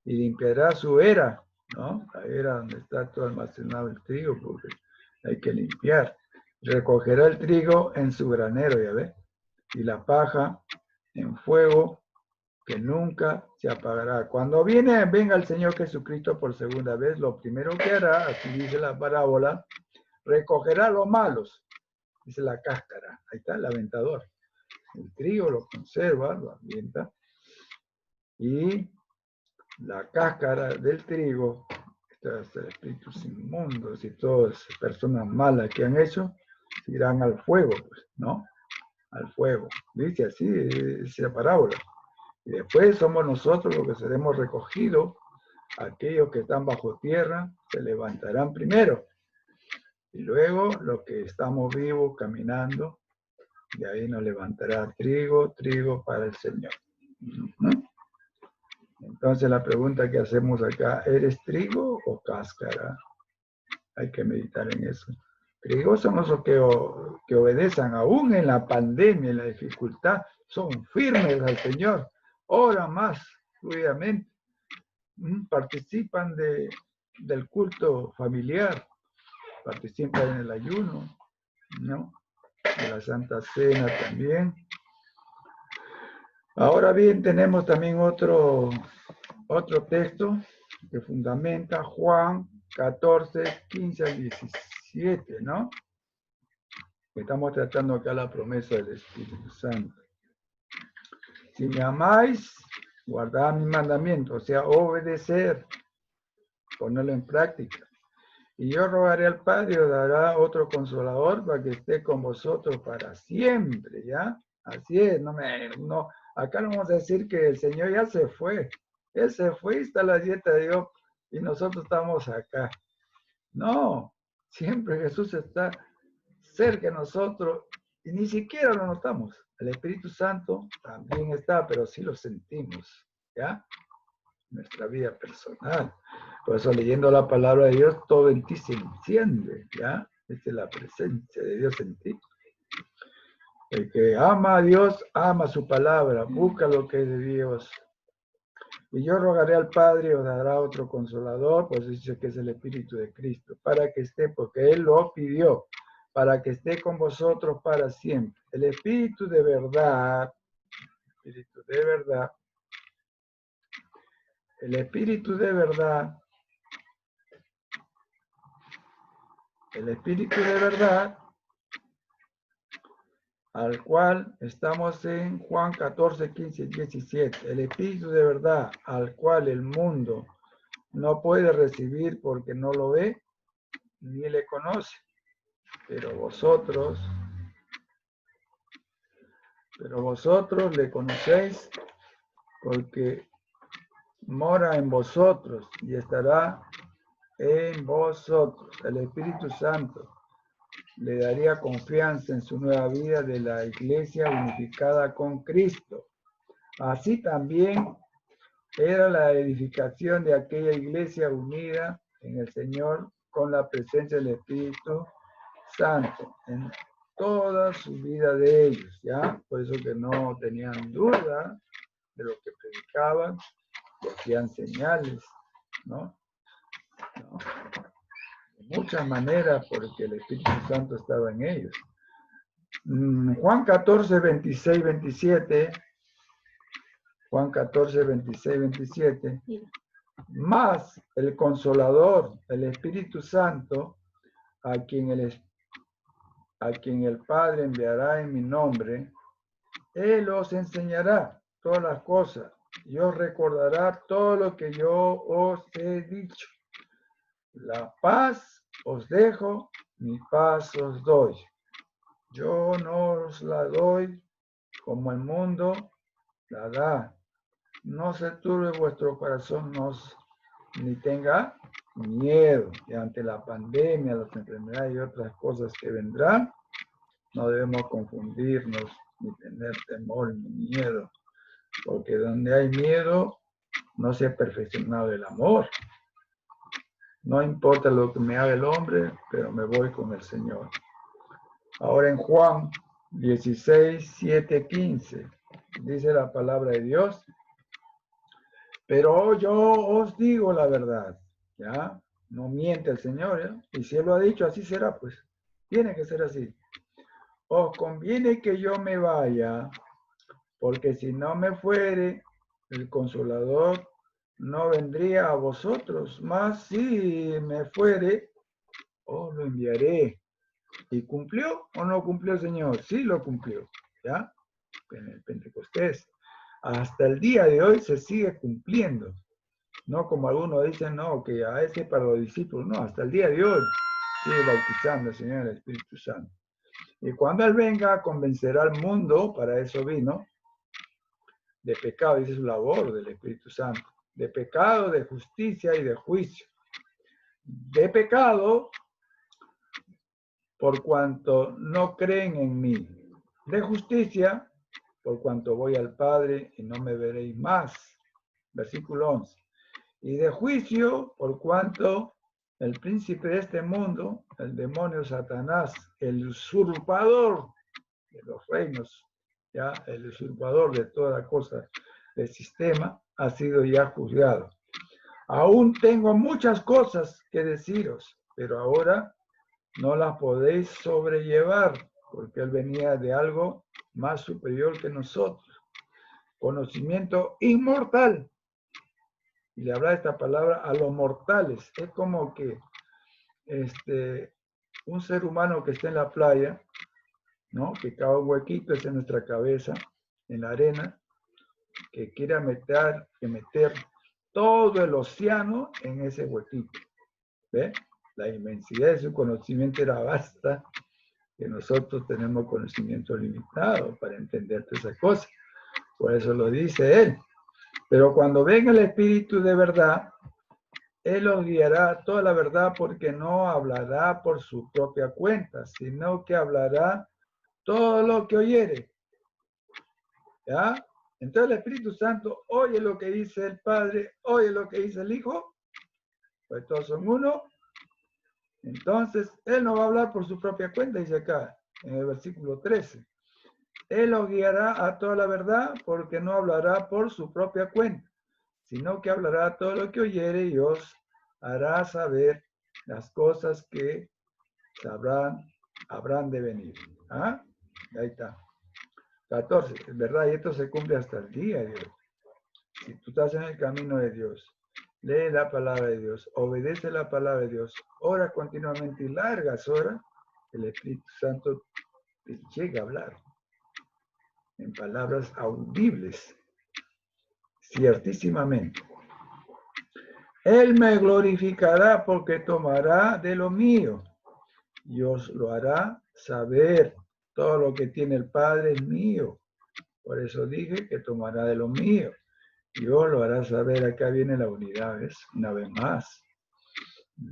Y limpiará su era, ¿no? La era donde está todo almacenado el trigo, porque hay que limpiar. Recogerá el trigo en su granero, ya ves, y la paja en fuego que nunca se apagará. Cuando venga el Señor Jesucristo por segunda vez, lo primero que hará, así dice la parábola, recogerá los malos, dice la cáscara. Ahí está el aventador. El trigo lo conserva, lo avienta, y la cáscara del trigo, estos espíritus inmundos y todas personas malas que han hecho, irán al fuego, pues, ¿no? Al fuego. Dice así, esa parábola. Y después somos nosotros los que seremos recogidos. Aquellos que están bajo tierra se levantarán primero. Y luego los que estamos vivos caminando, de ahí nos levantará trigo para el Señor. Entonces la pregunta que hacemos acá, ¿eres trigo o cáscara? Hay que meditar en eso. Trigo son los que obedecen aún en la pandemia, en la dificultad, son firmes al Señor, oran más fluidamente, participan del culto familiar, participan en el ayuno, ¿no? En la Santa Cena también. Ahora bien, tenemos también otro texto que fundamenta Juan 14, 15 al 17, ¿no? Estamos tratando acá la promesa del Espíritu Santo. Si me amáis, guardad mis mandamientos, o sea, obedecer, ponerlo en práctica. Y yo rogaré al Padre, os dará otro consolador para que esté con vosotros para siempre, ¿ya? Así es, acá no vamos a decir que el Señor ya se fue. Él se fue y está la dieta de Dios y nosotros estamos acá. No, siempre Jesús está cerca de nosotros y ni siquiera lo notamos. El Espíritu Santo también está, pero sí lo sentimos, ¿ya? Nuestra vida personal. Por eso leyendo la palabra de Dios, todo en ti se enciende, ¿ya? Esta es la presencia de Dios en ti. El que ama a Dios, ama su palabra, busca lo que es de Dios. Y yo rogaré al Padre, os dará otro consolador, pues dice que es el Espíritu de Cristo, para que esté, porque Él lo pidió, para que esté con vosotros para siempre. El Espíritu de verdad, el Espíritu de verdad, al cual estamos en Juan 14, 15, 17. El Espíritu de verdad, al cual el mundo no puede recibir porque no lo ve ni le conoce. Pero vosotros le conocéis porque mora en vosotros y estará en vosotros. El Espíritu Santo le daría confianza en su nueva vida de la iglesia unificada con Cristo. Así también era la edificación de aquella iglesia unida en el Señor con la presencia del Espíritu Santo en toda su vida de ellos, ¿ya? Por eso que no tenían duda de lo que predicaban, que hacían señales, ¿no? De muchas maneras, porque el Espíritu Santo estaba en ellos. Juan 14, 26, 27. Juan 14, 26, 27. Más el Consolador, el Espíritu Santo, a quien el Padre enviará en mi nombre, Él os enseñará todas las cosas y os recordará todo lo que yo os he dicho. La paz os dejo, mi paz os doy. Yo no os la doy como el mundo la da. No se turbe vuestro corazón, ni tenga miedo. Y ante la pandemia, las enfermedades y otras cosas que vendrán, no debemos confundirnos, ni tener temor, ni miedo. Porque donde hay miedo, no se ha perfeccionado el amor. No importa lo que me haga el hombre, pero me voy con el Señor. Ahora en Juan 16, 7, 15, dice la palabra de Dios. Pero yo os digo la verdad, ¿ya? No miente el Señor, ¿ya? Y si Él lo ha dicho, así será, pues. Tiene que ser así. Os conviene que yo me vaya, porque si no me fuere, el Consolador no vendría a vosotros, mas si me fuere, os lo enviaré. ¿Y cumplió o no cumplió el Señor? Sí lo cumplió, ¿ya? En el Pentecostés. Hasta el día de hoy se sigue cumpliendo. No como algunos dicen, no, que a ese para los discípulos. No, hasta el día de hoy sigue bautizando el Señor en el Espíritu Santo. Y cuando Él venga, convencerá al mundo, para eso vino, de pecado, dice su labor del Espíritu Santo. De pecado, de justicia y de juicio. De pecado, por cuanto no creen en mí. De justicia, por cuanto voy al Padre y no me veréis más. Versículo 11. Y de juicio, por cuanto el príncipe de este mundo, el demonio Satanás, el usurpador de los reinos, ya el usurpador de toda cosa del sistema, ha sido ya juzgado. Aún tengo muchas cosas que deciros, pero ahora no las podéis sobrellevar, porque Él venía de algo más superior que nosotros. Conocimiento inmortal. Y le habla esta palabra a los mortales. Es como que un ser humano que está en la playa, ¿no? Que cada huequito es en nuestra cabeza, en la arena, que quiera meter todo el océano en ese huequito. ¿Ve? La inmensidad de su conocimiento era vasta, que nosotros tenemos conocimiento limitado para entender todas esas cosas. Por eso lo dice Él. Pero cuando venga el Espíritu de verdad, Él os guiará a toda la verdad, porque no hablará por su propia cuenta, sino que hablará todo lo que oyere. ¿Ya? Entonces el Espíritu Santo oye lo que dice el Padre, oye lo que dice el Hijo, pues todos son uno. Entonces, Él no va a hablar por su propia cuenta, dice acá, en el versículo 13. Él os guiará a toda la verdad, porque no hablará por su propia cuenta, sino que hablará todo lo que oyere y os hará saber las cosas que habrán de venir. ¿Ah? Ahí está. 14, es verdad, y esto se cumple hasta el día de hoy. Si tú estás en el camino de Dios, lee la palabra de Dios, obedece la palabra de Dios, ora continuamente y largas horas, el Espíritu Santo te llega a hablar en palabras audibles, ciertísimamente. Él me glorificará porque tomará de lo mío y os lo hará saber. Todo lo que tiene el Padre es mío. Por eso dije que tomará de lo mío. Y os lo hará saber. Acá viene la unidad, ¿ves? Una vez más.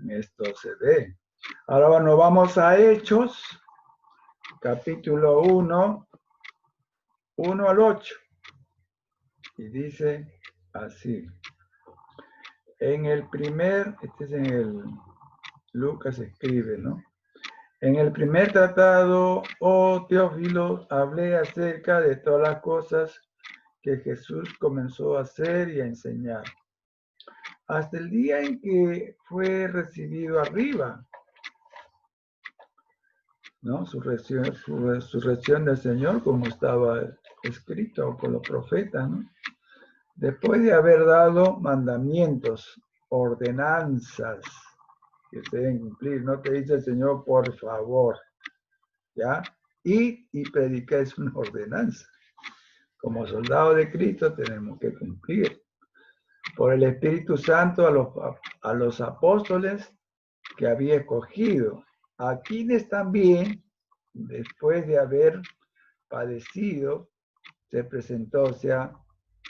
Esto se ve. Ahora nos vamos a Hechos, capítulo 1, 1 al 8. Y dice así. En el primer, este es en el, Lucas escribe, ¿no? En el primer tratado, oh Teófilo, hablé acerca de todas las cosas que Jesús comenzó a hacer y a enseñar, hasta el día en que fue recibido arriba, ¿no? Su resurrección del Señor, como estaba escrito por los profetas, ¿no? Después de haber dado mandamientos, ordenanzas que se deben cumplir, no te dice el Señor, por favor, ¿ya? Y predicar es una ordenanza. Como soldados de Cristo tenemos que cumplir. Por el Espíritu Santo a los apóstoles que había escogido, a quienes también, después de haber padecido, se presentó, o sea,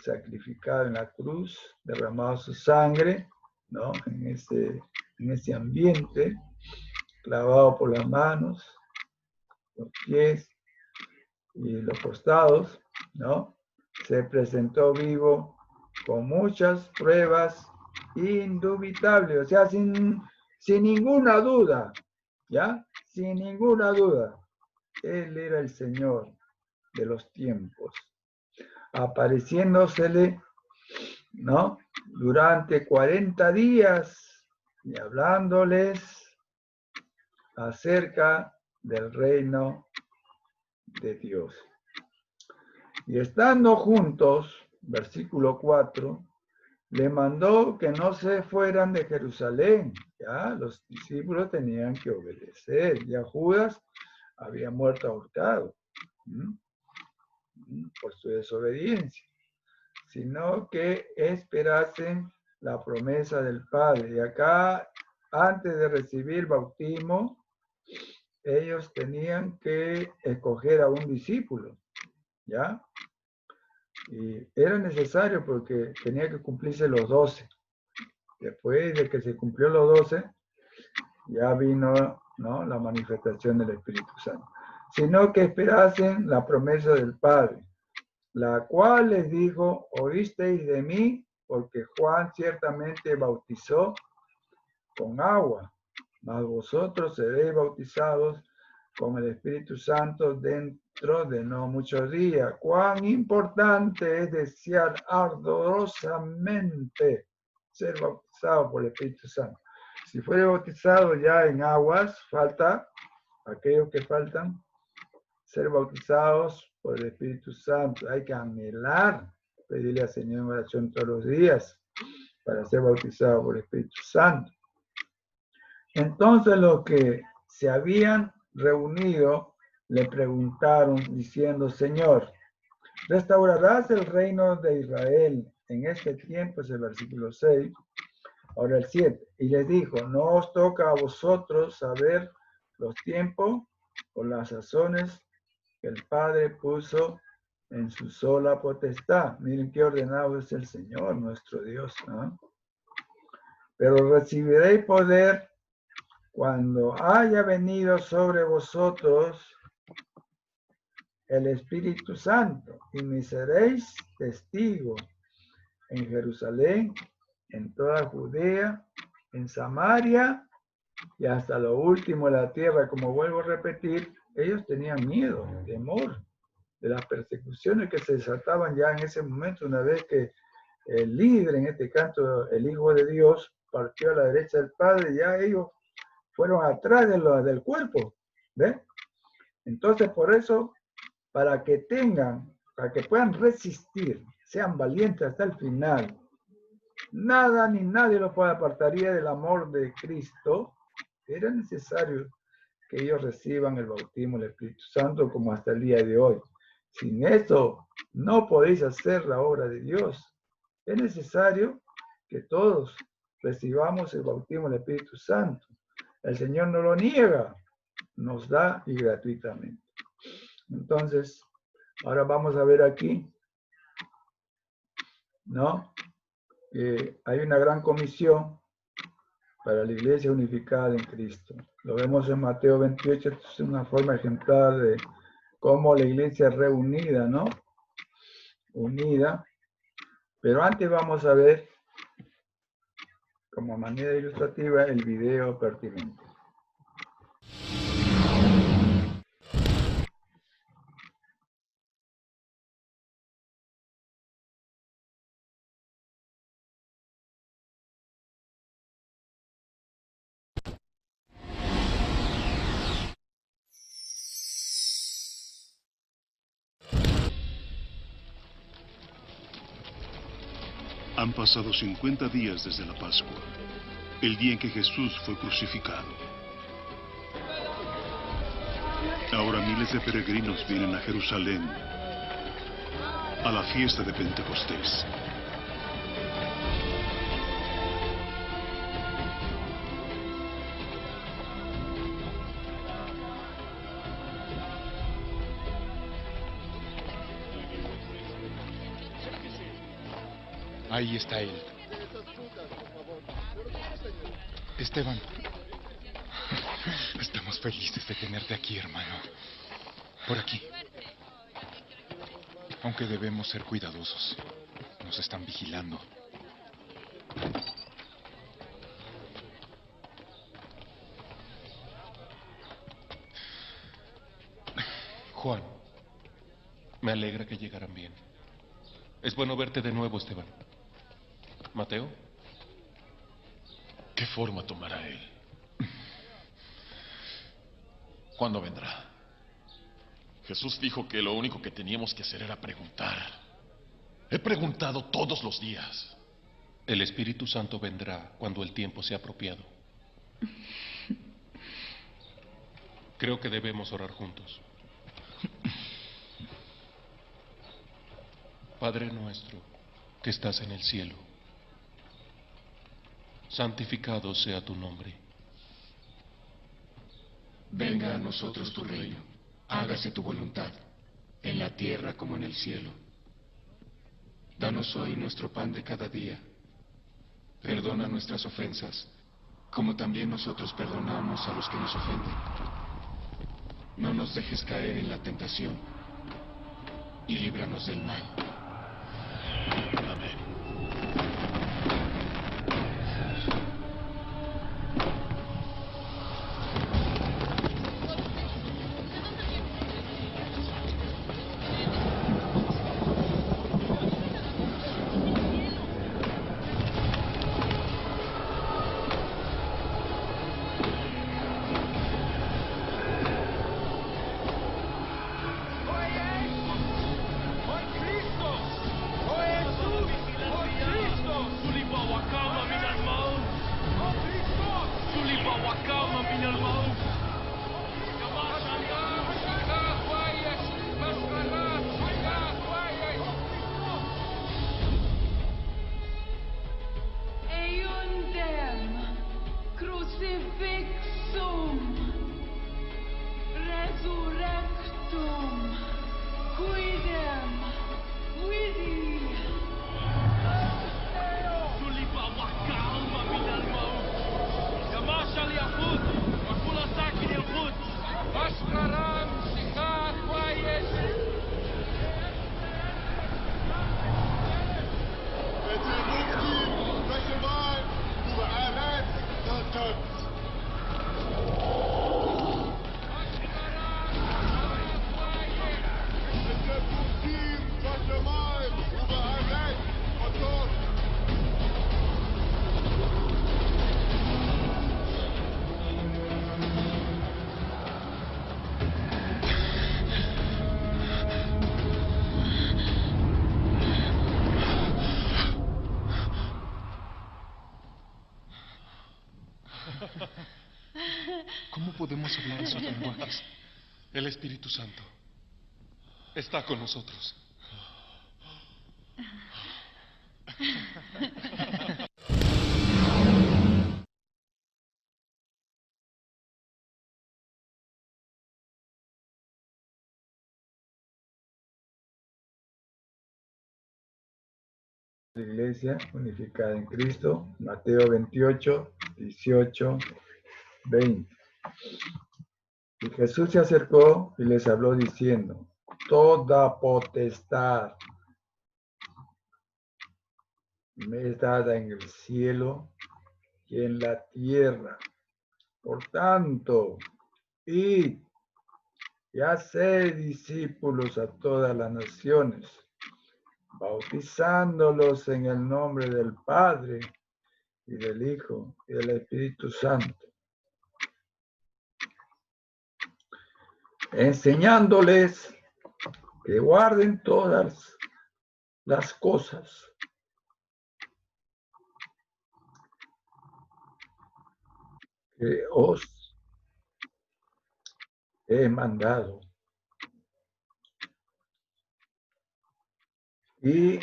sacrificado en la cruz, derramado su sangre, ¿no? En ese ambiente, clavado por las manos, los pies y los costados, ¿no? Se presentó vivo con muchas pruebas indubitables, o sea, sin ninguna duda, ¿ya? Sin ninguna duda. Él era el Señor de los tiempos, apareciéndosele, ¿no? Durante 40 días y hablándoles acerca del reino de Dios. Y estando juntos, versículo 4, le mandó que no se fueran de Jerusalén. Ya los discípulos tenían que obedecer. Ya Judas había muerto ahorcado por su desobediencia, sino que esperasen la promesa del Padre. Y acá, antes de recibir bautismo, ellos tenían que escoger a un discípulo, ¿ya? Y era necesario porque tenía que cumplirse los 12. Después de que se cumplió los 12, ya vino, ¿no?, la manifestación del Espíritu Santo. Sino que esperasen la promesa del Padre, la cual les dijo, oísteis de mí, porque Juan ciertamente bautizó con agua, mas vosotros seréis bautizados con el Espíritu Santo dentro de no muchos días. Cuán importante es desear ardorosamente ser bautizado por el Espíritu Santo. Si fuere bautizado ya en aguas, falta, aquellos que faltan, ser bautizados por el Espíritu Santo. Hay que anhelar, pedirle al Señor en oración todos los días para ser bautizado por el Espíritu Santo. Entonces los que se habían reunido le preguntaron diciendo, Señor, ¿restaurarás el reino de Israel en este tiempo? Es el versículo 6. Ahora el 7. Y les dijo, no os toca a vosotros saber los tiempos o las sazones que el Padre puso en su sola potestad. Miren qué ordenado es el Señor, nuestro Dios, ¿no? Pero recibiréis poder cuando haya venido sobre vosotros el Espíritu Santo, y me seréis testigos en Jerusalén, en toda Judea, en Samaria y hasta lo último de la tierra. Como vuelvo a repetir, ellos tenían miedo, temor de las persecuciones que se desataban ya en ese momento, una vez que el líder, en este caso el Hijo de Dios, partió a la derecha del Padre, ya ellos fueron atrás del cuerpo, ¿ves? Entonces, por eso, para que puedan resistir, sean valientes hasta el final, nada ni nadie los apartaría del amor de Cristo. Era necesario que ellos reciban el bautismo del Espíritu Santo como hasta el día de hoy. Sin eso, no podéis hacer la obra de Dios. Es necesario que todos recibamos el bautismo del Espíritu Santo. El Señor no lo niega, nos da y gratuitamente. Entonces, ahora vamos a ver aquí, ¿no? Hay una gran comisión para la Iglesia unificada en Cristo. Lo vemos en Mateo 28, esto es una forma ejemplar de cómo la Iglesia es reunida, ¿no? Unida. Pero antes vamos a ver, como manera ilustrativa, el video pertinente. Han pasado 50 días desde la Pascua, el día en que Jesús fue crucificado. Ahora miles de peregrinos vienen a Jerusalén a la fiesta de Pentecostés. Ahí está él. Esteban, estamos felices de tenerte aquí, hermano. Por aquí. Aunque debemos ser cuidadosos. Nos están vigilando. Juan, me alegra que llegaran bien. Es bueno verte de nuevo, Esteban. ¿Mateo? ¿Qué forma tomará él? ¿Cuándo vendrá? Jesús dijo que lo único que teníamos que hacer era preguntar. He preguntado todos los días. El Espíritu Santo vendrá cuando el tiempo sea apropiado. Creo que debemos orar juntos. Padre nuestro, que estás en el cielo, santificado sea tu nombre. Venga a nosotros tu reino, hágase tu voluntad, en la tierra como en el cielo. Danos hoy nuestro pan de cada día. Perdona nuestras ofensas, como también nosotros perdonamos a los que nos ofenden. No nos dejes caer en la tentación, y líbranos del mal. Amén. ¿Cómo podemos hablar esos lenguajes? El Espíritu Santo está con nosotros. La iglesia unificada en Cristo, Mateo 28, 18, 20. Y Jesús se acercó y les habló diciendo, toda potestad me es dada en el cielo y en la tierra. Por tanto, id y haced discípulos a todas las naciones, bautizándolos en el nombre del Padre y del Hijo y del Espíritu Santo, enseñándoles que guarden todas las cosas que os he mandado. Y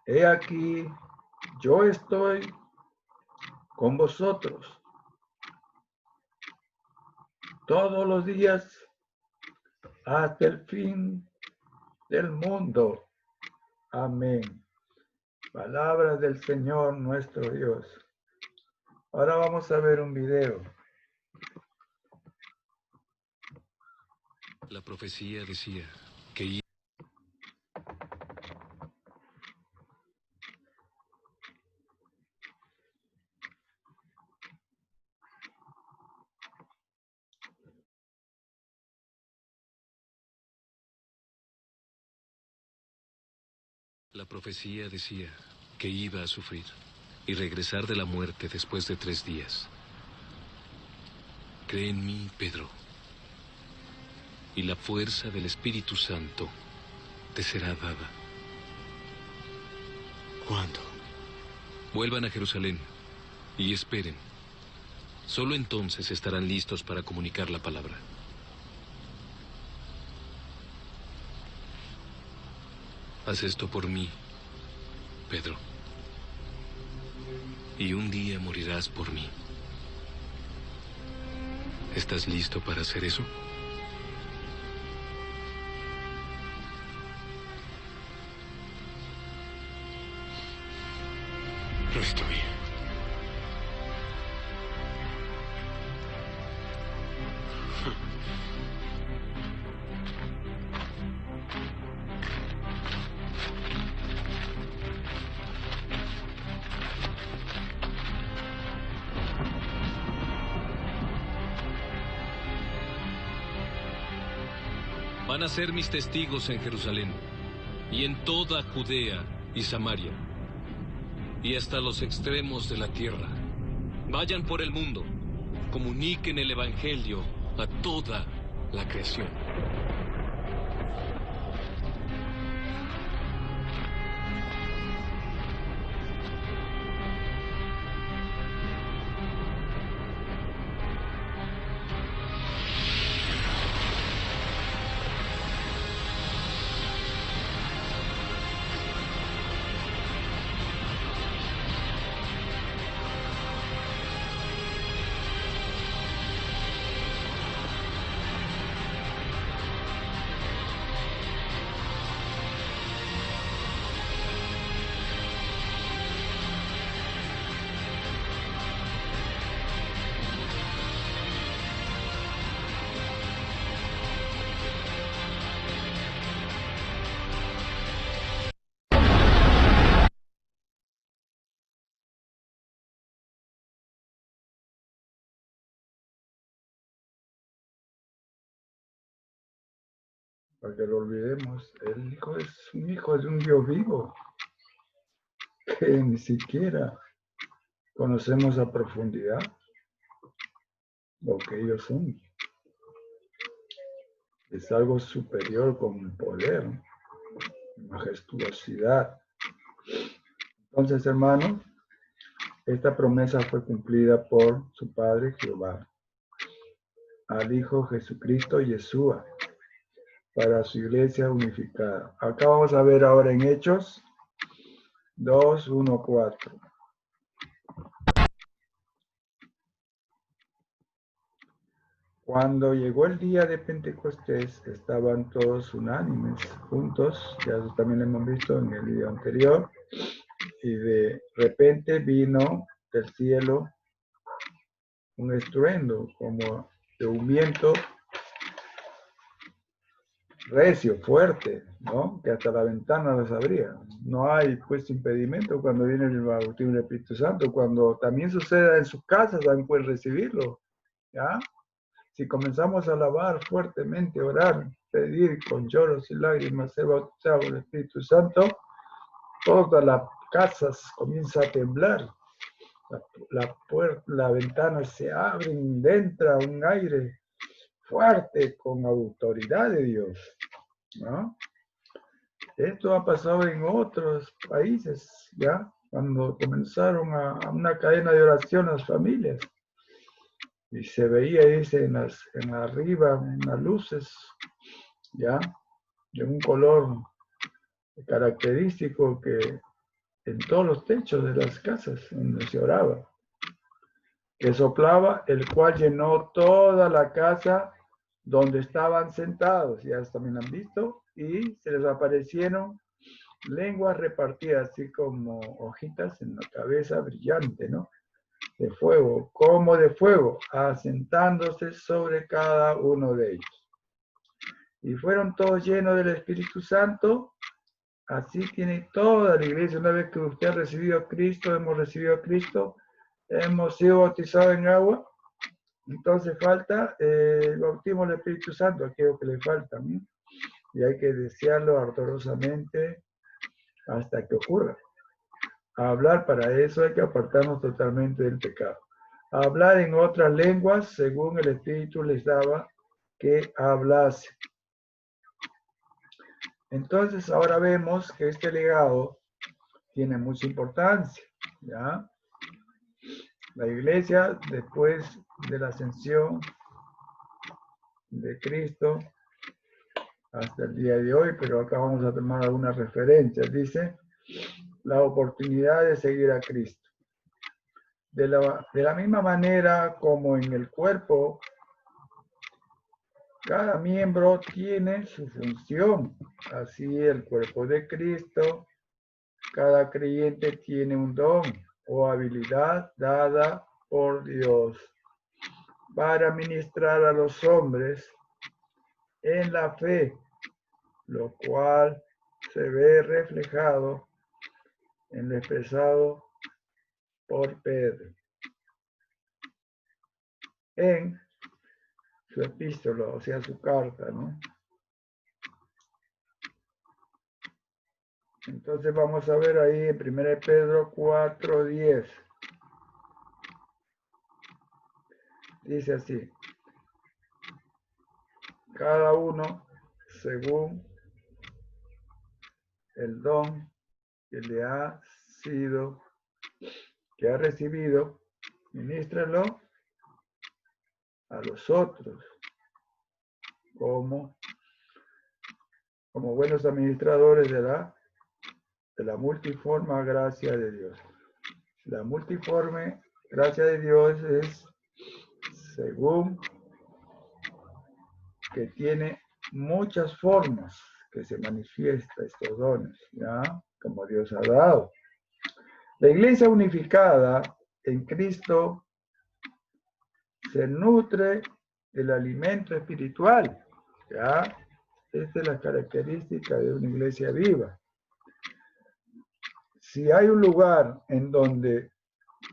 he aquí, yo estoy con vosotros todos los días hasta el fin del mundo. Amén. Palabras del Señor nuestro Dios. Ahora vamos a ver un video. La profecía decía que iba a sufrir y regresar de la muerte después de 3 días. Cree en mí, Pedro, y la fuerza del Espíritu Santo te será dada. ¿Cuándo? Vuelvan a Jerusalén y esperen. Solo entonces estarán listos para comunicar la palabra. Haz esto por mí, Pedro, y un día morirás por mí. ¿Estás listo para hacer eso? Lo estoy. Van a ser mis testigos en Jerusalén, y en toda Judea y Samaria, y hasta los extremos de la tierra. Vayan por el mundo, comuniquen el Evangelio a toda la creación. Para que lo olvidemos, el Hijo es un hijo de un Dios vivo, que ni siquiera conocemos a profundidad lo que ellos son. Es algo superior con poder, majestuosidad. Entonces, hermanos, esta promesa fue cumplida por su Padre Jehová, al Hijo Jesucristo Yeshua, para su iglesia unificada. Acá vamos a ver ahora en Hechos 2:1-4. Cuando llegó el día de Pentecostés, estaban todos unánimes, juntos, ya eso también lo hemos visto en el video anterior, y de repente vino del cielo un estruendo, como de un viento recio, fuerte, ¿no? Que hasta la ventana las abría. No hay, pues, impedimento cuando viene el bautismo del Espíritu Santo. Cuando también suceda en sus casas, también pueden recibirlo, ¿ya? Si comenzamos a alabar fuertemente, orar, pedir con lloros y lágrimas, ser bautizados por el Espíritu Santo, todas las casas comienzan a temblar. La ventana se abre, entra un aire fuerte con autoridad de Dios, ¿no? Esto ha pasado en otros países, ¿ya? Cuando comenzaron a una cadena de oración las familias. Y se veía, dice, en arriba, en las luces, ¿ya? De un color característico que en todos los techos de las casas donde se oraba, que soplaba, el cual llenó toda la casa donde estaban sentados, ya también han visto, y se les aparecieron lenguas repartidas, así como hojitas en la cabeza brillante, ¿no? De fuego, como de fuego, asentándose sobre cada uno de ellos. Y fueron todos llenos del Espíritu Santo. Así tiene toda la iglesia. Una vez que usted ha recibido a Cristo, hemos recibido a Cristo, hemos sido bautizados en agua, entonces falta el bautismo del Espíritu Santo, aquello que le falta, ¿no? Y hay que desearlo ardorosamente hasta que ocurra. A hablar, para eso hay que apartarnos totalmente del pecado. A hablar en otras lenguas, según el Espíritu les daba que hablase. Entonces, ahora vemos que este legado tiene mucha importancia, ¿ya? La iglesia, después de la ascensión de Cristo hasta el día de hoy, pero acá vamos a tomar algunas referencias, dice, la oportunidad de seguir a Cristo. De la misma manera como en el cuerpo, cada miembro tiene su función. Así el cuerpo de Cristo, cada creyente tiene un don o habilidad dada por Dios para ministrar a los hombres en la fe, lo cual se ve reflejado en lo expresado por Pedro en su epístola, o sea, su carta, ¿no? Entonces vamos a ver ahí en 1 Pedro 4:10. Dice así: cada uno según el don que le ha sido, que ha recibido, ministralo a los otros como buenos administradores de la multiforme gracia de Dios. La multiforme gracia de Dios es según que tiene muchas formas que se manifiesta estos dones, ¿ya? Como Dios ha dado. La iglesia unificada en Cristo se nutre del alimento espiritual, ¿ya? Esta es la característica de una iglesia viva. Si hay un lugar en donde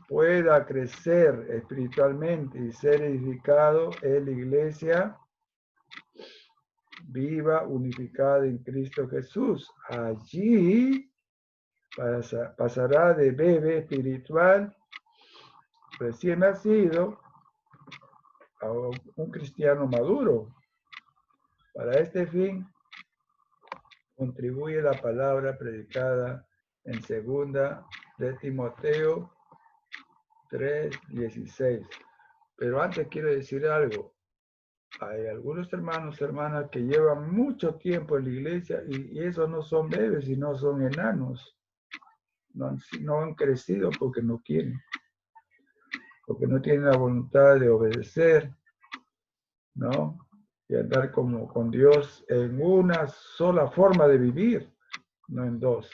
pueda crecer espiritualmente y ser edificado, es la iglesia viva, unificada en Cristo Jesús. Allí pasará de bebé espiritual recién nacido a un cristiano maduro. Para este fin, contribuye la palabra predicada en 2 de Timoteo 3:16. Pero antes quiero decir algo. Hay algunos hermanos, hermanas que llevan mucho tiempo en la iglesia y esos no son bebés, sino son enanos. No han crecido porque no quieren, porque no tienen la voluntad de obedecer, ¿no? Y andar como con Dios en una sola forma de vivir, no en dos.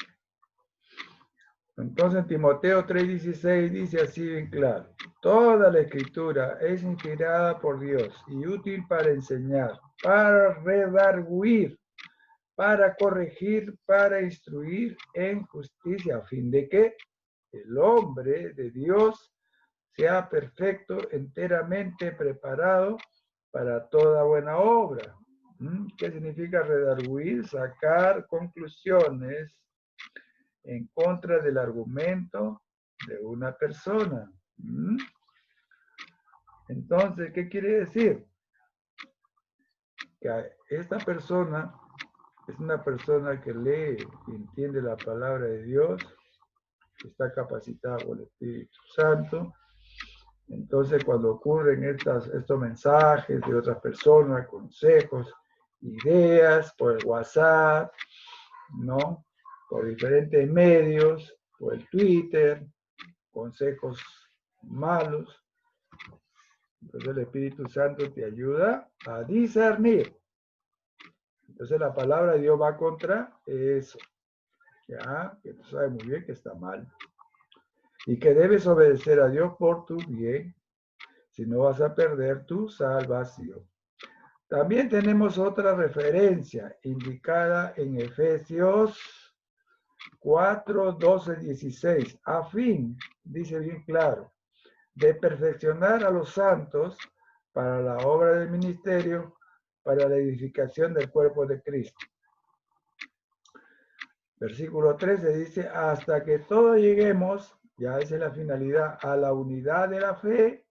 Entonces Timoteo 3:16 dice así bien claro: toda la escritura es inspirada por Dios y útil para enseñar, para redarguir, para corregir, para instruir en justicia, a fin de que el hombre de Dios sea perfecto, enteramente preparado para toda buena obra. ¿Qué significa redarguir? Sacar conclusiones en contra del argumento de una persona. Entonces, ¿qué quiere decir? Que esta persona es una persona que lee y entiende la palabra de Dios, que está capacitada por el Espíritu Santo. Entonces, cuando ocurren estos mensajes de otras personas, consejos, ideas, por el WhatsApp, ¿no? Por diferentes medios, por el Twitter, consejos malos, entonces el Espíritu Santo te ayuda a discernir. Entonces la palabra de Dios va contra eso. Ya, que tú sabes muy bien que está mal. Y que debes obedecer a Dios por tu bien, si no vas a perder tu salvación. También tenemos otra referencia indicada en Efesios 4, 12, 16. A fin, dice bien claro, de perfeccionar a los santos para la obra del ministerio, para la edificación del cuerpo de Cristo. Versículo 13 dice, hasta que todos lleguemos, ya esa es la finalidad, a la unidad de la fe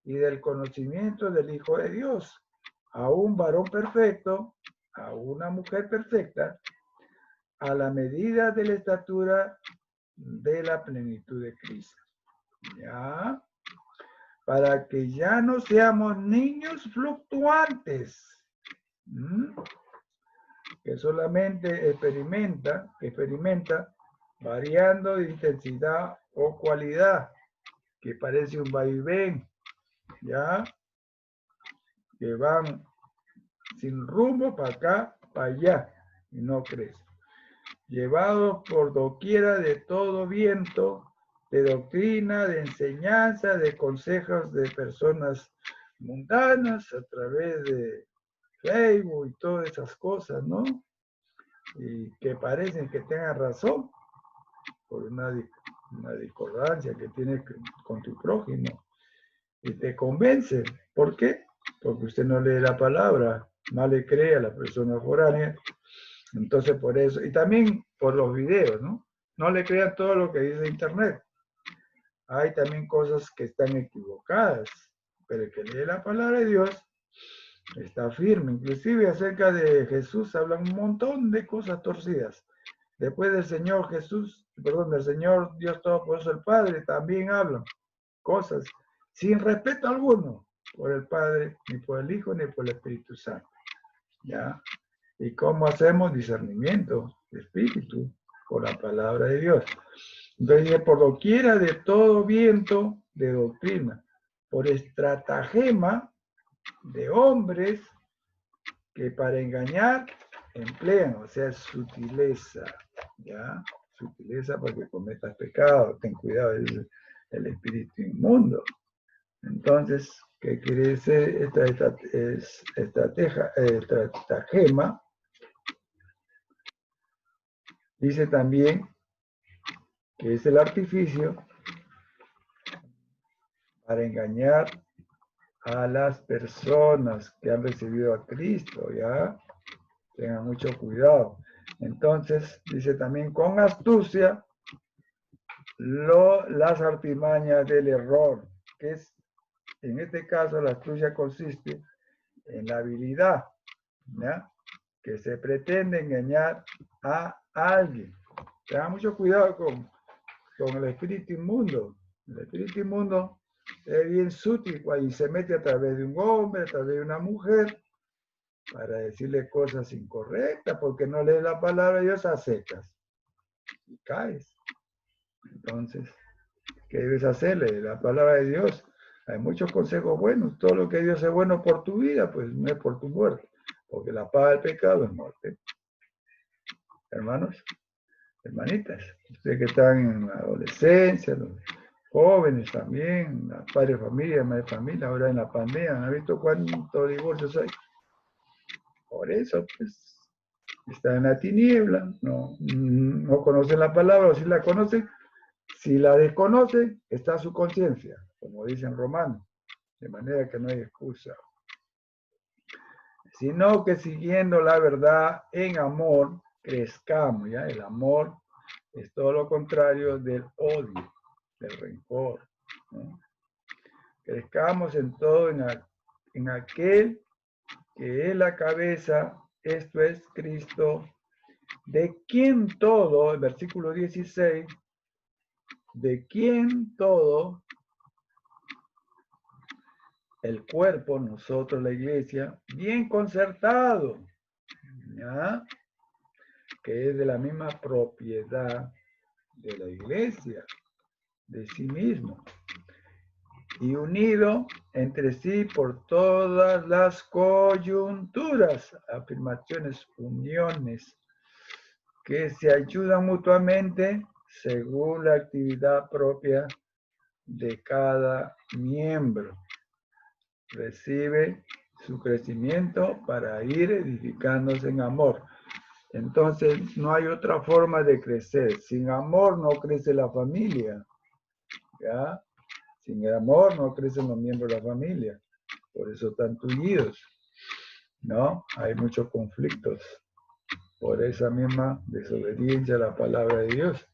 y del conocimiento del Hijo de Dios, a un varón perfecto, a una mujer perfecta, a la medida de la estatura de la plenitud de Cristo. ¿Ya? Para que ya no seamos niños fluctuantes, que solamente experimenta variando de intensidad o cualidad, que parece un vaivén, ¿ya? Que van sin rumbo para acá, para allá, y no crecen. Llevados por doquiera de todo viento, de doctrina, de enseñanza, de consejos de personas mundanas a través de Facebook y todas esas cosas, ¿no? Y que parecen que tengan razón por una discordancia que tienes con tu prójimo. Y te convence. ¿Por qué? Porque usted no lee la palabra, más le cree a la persona foránea. Entonces por eso, y también por los videos, ¿no? No le crean todo lo que dice Internet. Hay también cosas que están equivocadas, pero el que lee la palabra de Dios está firme. Inclusive acerca de Jesús hablan un montón de cosas torcidas. Después del Señor del Señor Dios Todopoderoso el Padre, también hablan cosas sin respeto alguno por el Padre, ni por el Hijo, ni por el Espíritu Santo. ¿Ya? ¿Y cómo hacemos discernimiento de espíritu? Por la palabra de Dios. Entonces, por doquiera de todo viento de doctrina, por estratagema de hombres que para engañar emplean, o sea, sutileza, ¿ya? Sutileza para que cometas pecado, ten cuidado, es el espíritu inmundo. Entonces, ¿qué quiere decir estratagema? Dice también que es el artificio para engañar a las personas que han recibido a Cristo, ¿ya? Tengan mucho cuidado. Entonces, dice también con astucia las artimañas del error, que es, en este caso, la astucia consiste en la habilidad, ¿ya? Que se pretende engañar a alguien. Tengan mucho cuidado con el espíritu inmundo. El espíritu inmundo es bien sutil y se mete a través de un hombre, a través de una mujer, para decirle cosas incorrectas, porque no lees la palabra de Dios a secas. Y caes. Entonces, ¿qué debes hacerle? La palabra de Dios Hay muchos consejos buenos. Todo lo que Dios es bueno por tu vida, pues no es por tu muerte. Porque la paga del pecado es muerte. Hermanos, hermanitas, ustedes que están en la adolescencia, los jóvenes también, las padres de familia, madres de familia, ahora en la pandemia, ¿han visto cuántos divorcios hay? Por eso, pues, están en la tiniebla, no conocen la palabra, o si la conocen, si la desconocen, está su conciencia, como dicen Romanos, de manera que no hay excusa. Sino que siguiendo la verdad en amor, crezcamos, ¿ya? El amor es todo lo contrario del odio, del rencor, ¿no? Crezcamos en todo, en aquel que es la cabeza, esto es Cristo, de quien todo, el versículo 16, de quien todo, el cuerpo, nosotros la iglesia, bien concertado, ¿ya? Que es de la misma propiedad de la iglesia, de sí mismo, y unido entre sí por todas las coyunturas, afirmaciones, uniones, que se ayudan mutuamente según la actividad propia de cada miembro. Recibe su crecimiento para ir edificándose en amor. Entonces, no hay otra forma de crecer. Sin amor no crece la familia, ¿ya? Sin el amor no crecen los miembros de la familia. Por eso están tullidos, ¿no? Hay muchos conflictos por esa misma desobediencia a la palabra de Dios.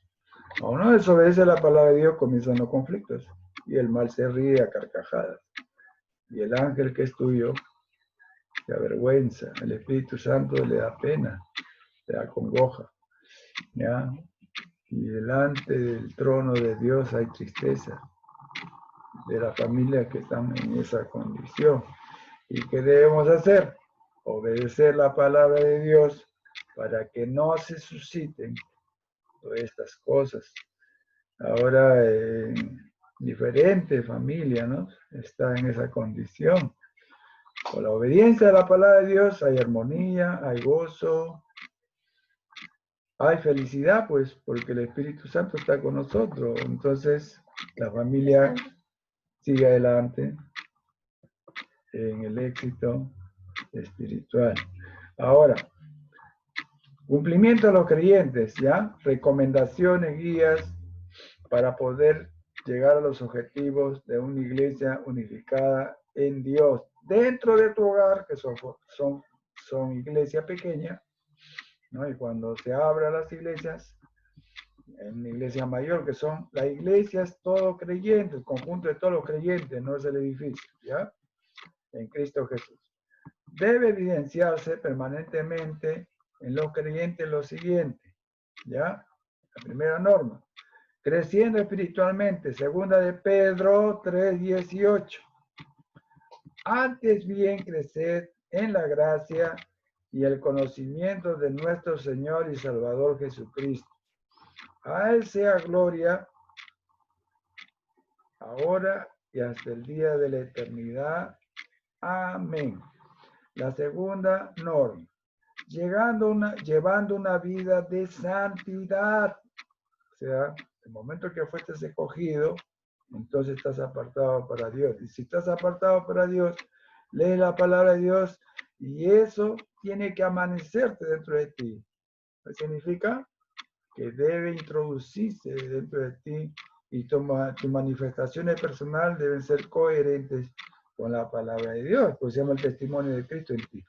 Cuando uno desobedece a la palabra de Dios, comienzan los conflictos. Y el mal se ríe a carcajadas. Y el ángel que es tuyo se avergüenza. El Espíritu Santo le da pena, le da congoja, ¿ya? Y delante del trono de Dios hay tristeza de las familias que están en esa condición. ¿Y qué debemos hacer? Obedecer la palabra de Dios para que no se susciten todas estas cosas. Ahora, diferentes familias, ¿no? Está en esa condición. Con la obediencia a la palabra de Dios hay armonía, hay gozo, hay felicidad, pues, porque el Espíritu Santo está con nosotros. Entonces, la familia sigue adelante en el éxito espiritual. Ahora, cumplimiento a los creyentes, ¿ya? Recomendaciones, guías para poder llegar a los objetivos de una iglesia unificada en Dios. Dentro de tu hogar, que son iglesias pequeñas, ¿no? Y cuando se abran las iglesias, en una iglesia mayor, que son las iglesias todo creyentes, el conjunto de todos los creyentes, no es el edificio, ¿ya? En Cristo Jesús. Debe evidenciarse permanentemente en los creyentes lo siguiente, ¿ya? La primera norma. Creciendo espiritualmente, segunda de Pedro 3:18. Antes bien crecer en la gracia y el conocimiento de nuestro Señor y Salvador Jesucristo. A Él sea gloria, ahora y hasta el día de la eternidad. Amén. La segunda norma. Llevando una vida de santidad. O sea, el momento que fuiste escogido, entonces estás apartado para Dios. Y si estás apartado para Dios, lee la palabra de Dios y eso tiene que amanecerte dentro de ti. ¿Qué significa? Que debe introducirse dentro de ti y tus manifestaciones personales deben ser coherentes con la palabra de Dios, pues se llama el testimonio de Cristo en ti.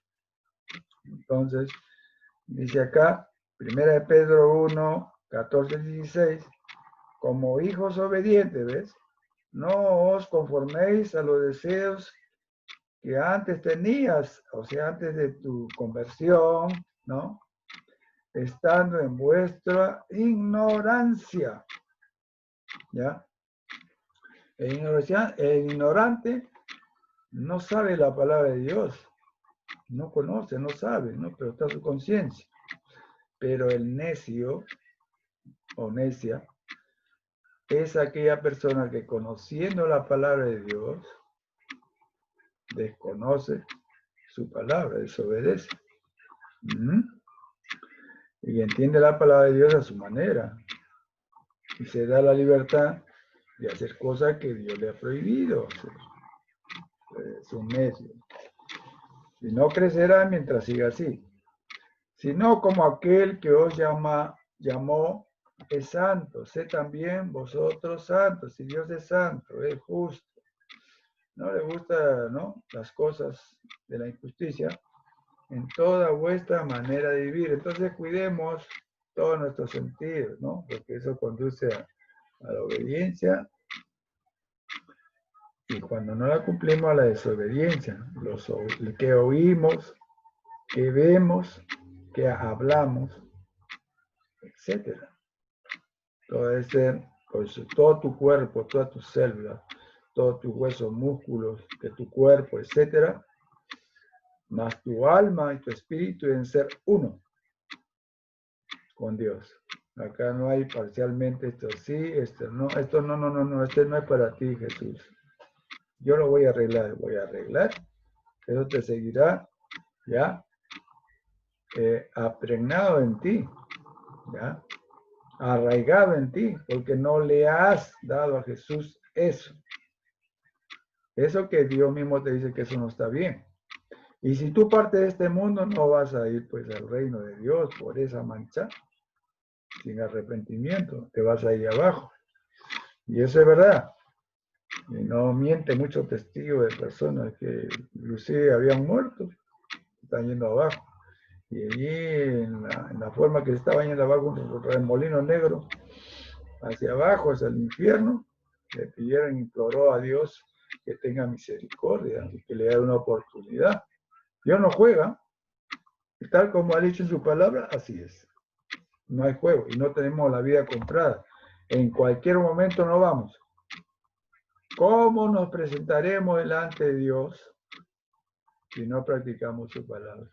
Entonces, dice acá, 1 de Pedro 1, 14, 16, como hijos obedientes, ¿ves? No os conforméis a los deseos que antes tenías, o sea, antes de tu conversión, ¿no? Estando en vuestra ignorancia, ¿ya? El ignorante no sabe la palabra de Dios, no conoce, no sabe, ¿no? Pero está su conciencia. Pero el necio o necia es aquella persona que conociendo la palabra de Dios, desconoce su palabra, desobedece. Y entiende la palabra de Dios a su manera. Y se da la libertad de hacer cosas que Dios le ha prohibido hacer. Es un necio. Y no crecerá mientras siga así, sino como aquel que os llamó es santo. Sé también vosotros santos. Si Dios es santo, es justo, no le gusta, ¿no?, las cosas de la injusticia en toda vuestra manera de vivir. Entonces cuidemos todos nuestros sentidos, ¿no? Porque eso conduce a la obediencia, y cuando no la cumplimos, a la desobediencia. Que oímos, que vemos, que hablamos, etc. Todo tu cuerpo, todas tus células, todos tus huesos, músculos de tu cuerpo, etc., más tu alma y tu espíritu deben ser uno con Dios. Acá no hay parcialmente esto sí, esto no, este no es para ti, Jesús. Yo lo voy a arreglar. Eso te seguirá, ¿ya? Impregnado en ti, ¿ya? Arraigado en ti, porque no le has dado a Jesús eso. Eso que Dios mismo te dice que eso no está bien. Y si tú partes de este mundo, no vas a ir pues al reino de Dios por esa mancha, sin arrepentimiento, te vas a ir abajo. Y eso es verdad. Y no miente muchos testigos de personas que inclusive habían muerto, están yendo abajo. Y allí, en la forma que se estaba yendo abajo, un remolino negro, hacia abajo, hacia el infierno, le pidieron, imploró a Dios que tenga misericordia y que le dé una oportunidad. Dios no juega, y tal como ha dicho en su palabra, así es. No hay juego, y no tenemos la vida comprada. En cualquier momento nos vamos. ¿Cómo nos presentaremos delante de Dios si no practicamos su palabra?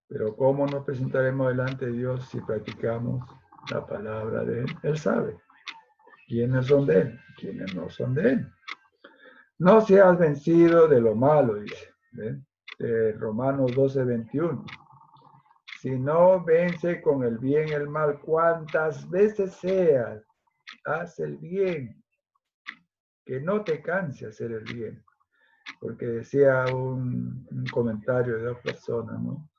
Pero ¿cómo nos presentaremos delante de Dios si practicamos la palabra de Él? Él sabe quiénes son de Él, quiénes no son de Él. No seas vencido de lo malo, dice, ¿ven? Romanos 12:21. Sino vence con el bien el mal. Cuantas veces seas, haz el bien. Que no te canse hacer el bien. Porque decía un comentario de dos personas, ¿no?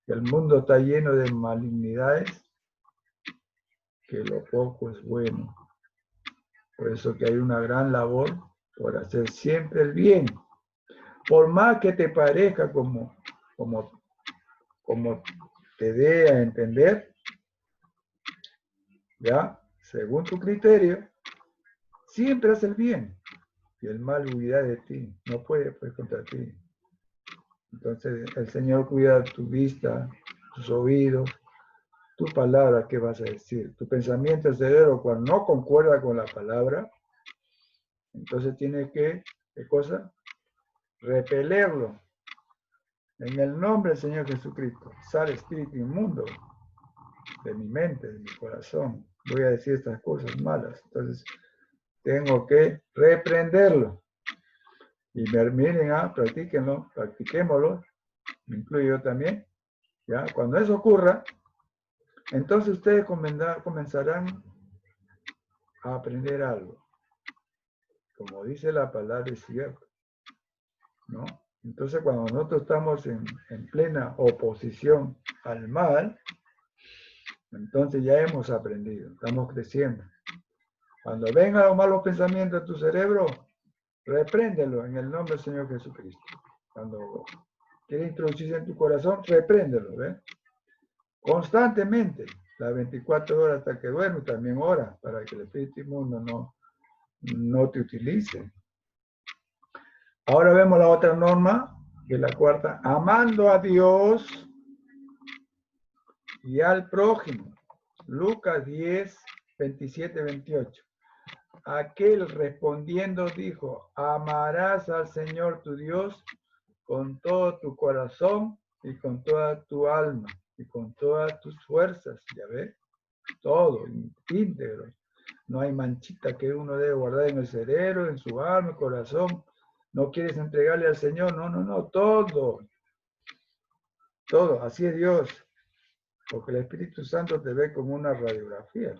Que el mundo está lleno de malignidades, que lo poco es bueno. Por eso que hay una gran labor por hacer siempre el bien. Por más que te parezca como te dé a entender, ya, según tu criterio, siempre haz el bien. Y el mal huirá de ti. No puede pues contra ti. Entonces el Señor cuida tu vista, tus oídos, tu palabra, ¿qué vas a decir? Tu pensamiento, el cerebro, cuando no concuerda con la palabra, entonces tiene que, ¿qué cosa? Repelerlo. En el nombre del Señor Jesucristo, sale espíritu inmundo de mi mente, de mi corazón. Voy a decir estas cosas malas. Entonces, tengo que reprenderlo. Y miren, practíquenlo, practiquémoslo. Me incluyo yo también. ¿Ya? Cuando eso ocurra, entonces ustedes comenzarán a aprender algo. Como dice la palabra, es cierto, ¿no? Entonces, cuando nosotros estamos en plena oposición al mal, entonces ya hemos aprendido, estamos creciendo. Cuando vengan los malos pensamientos a tu cerebro, repréndelo en el nombre del Señor Jesucristo. Cuando quiere introducirse en tu corazón, repréndelo, ¿ves? Constantemente, las 24 horas hasta que duermes, también ora, para que el espíritu inmundo no te utilice. Ahora vemos la otra norma, que es la cuarta, amando a Dios y al prójimo. Lucas 10, 27, 28. Aquel respondiendo dijo, amarás al Señor tu Dios con todo tu corazón y con toda tu alma y con todas tus fuerzas. ¿Ya ves? todo, íntegro. No hay manchita que uno debe guardar en el cerebro, en su alma, corazón. No quieres entregarle al Señor, no, todo. Todo, así es Dios. Porque el Espíritu Santo te ve como una radiografía.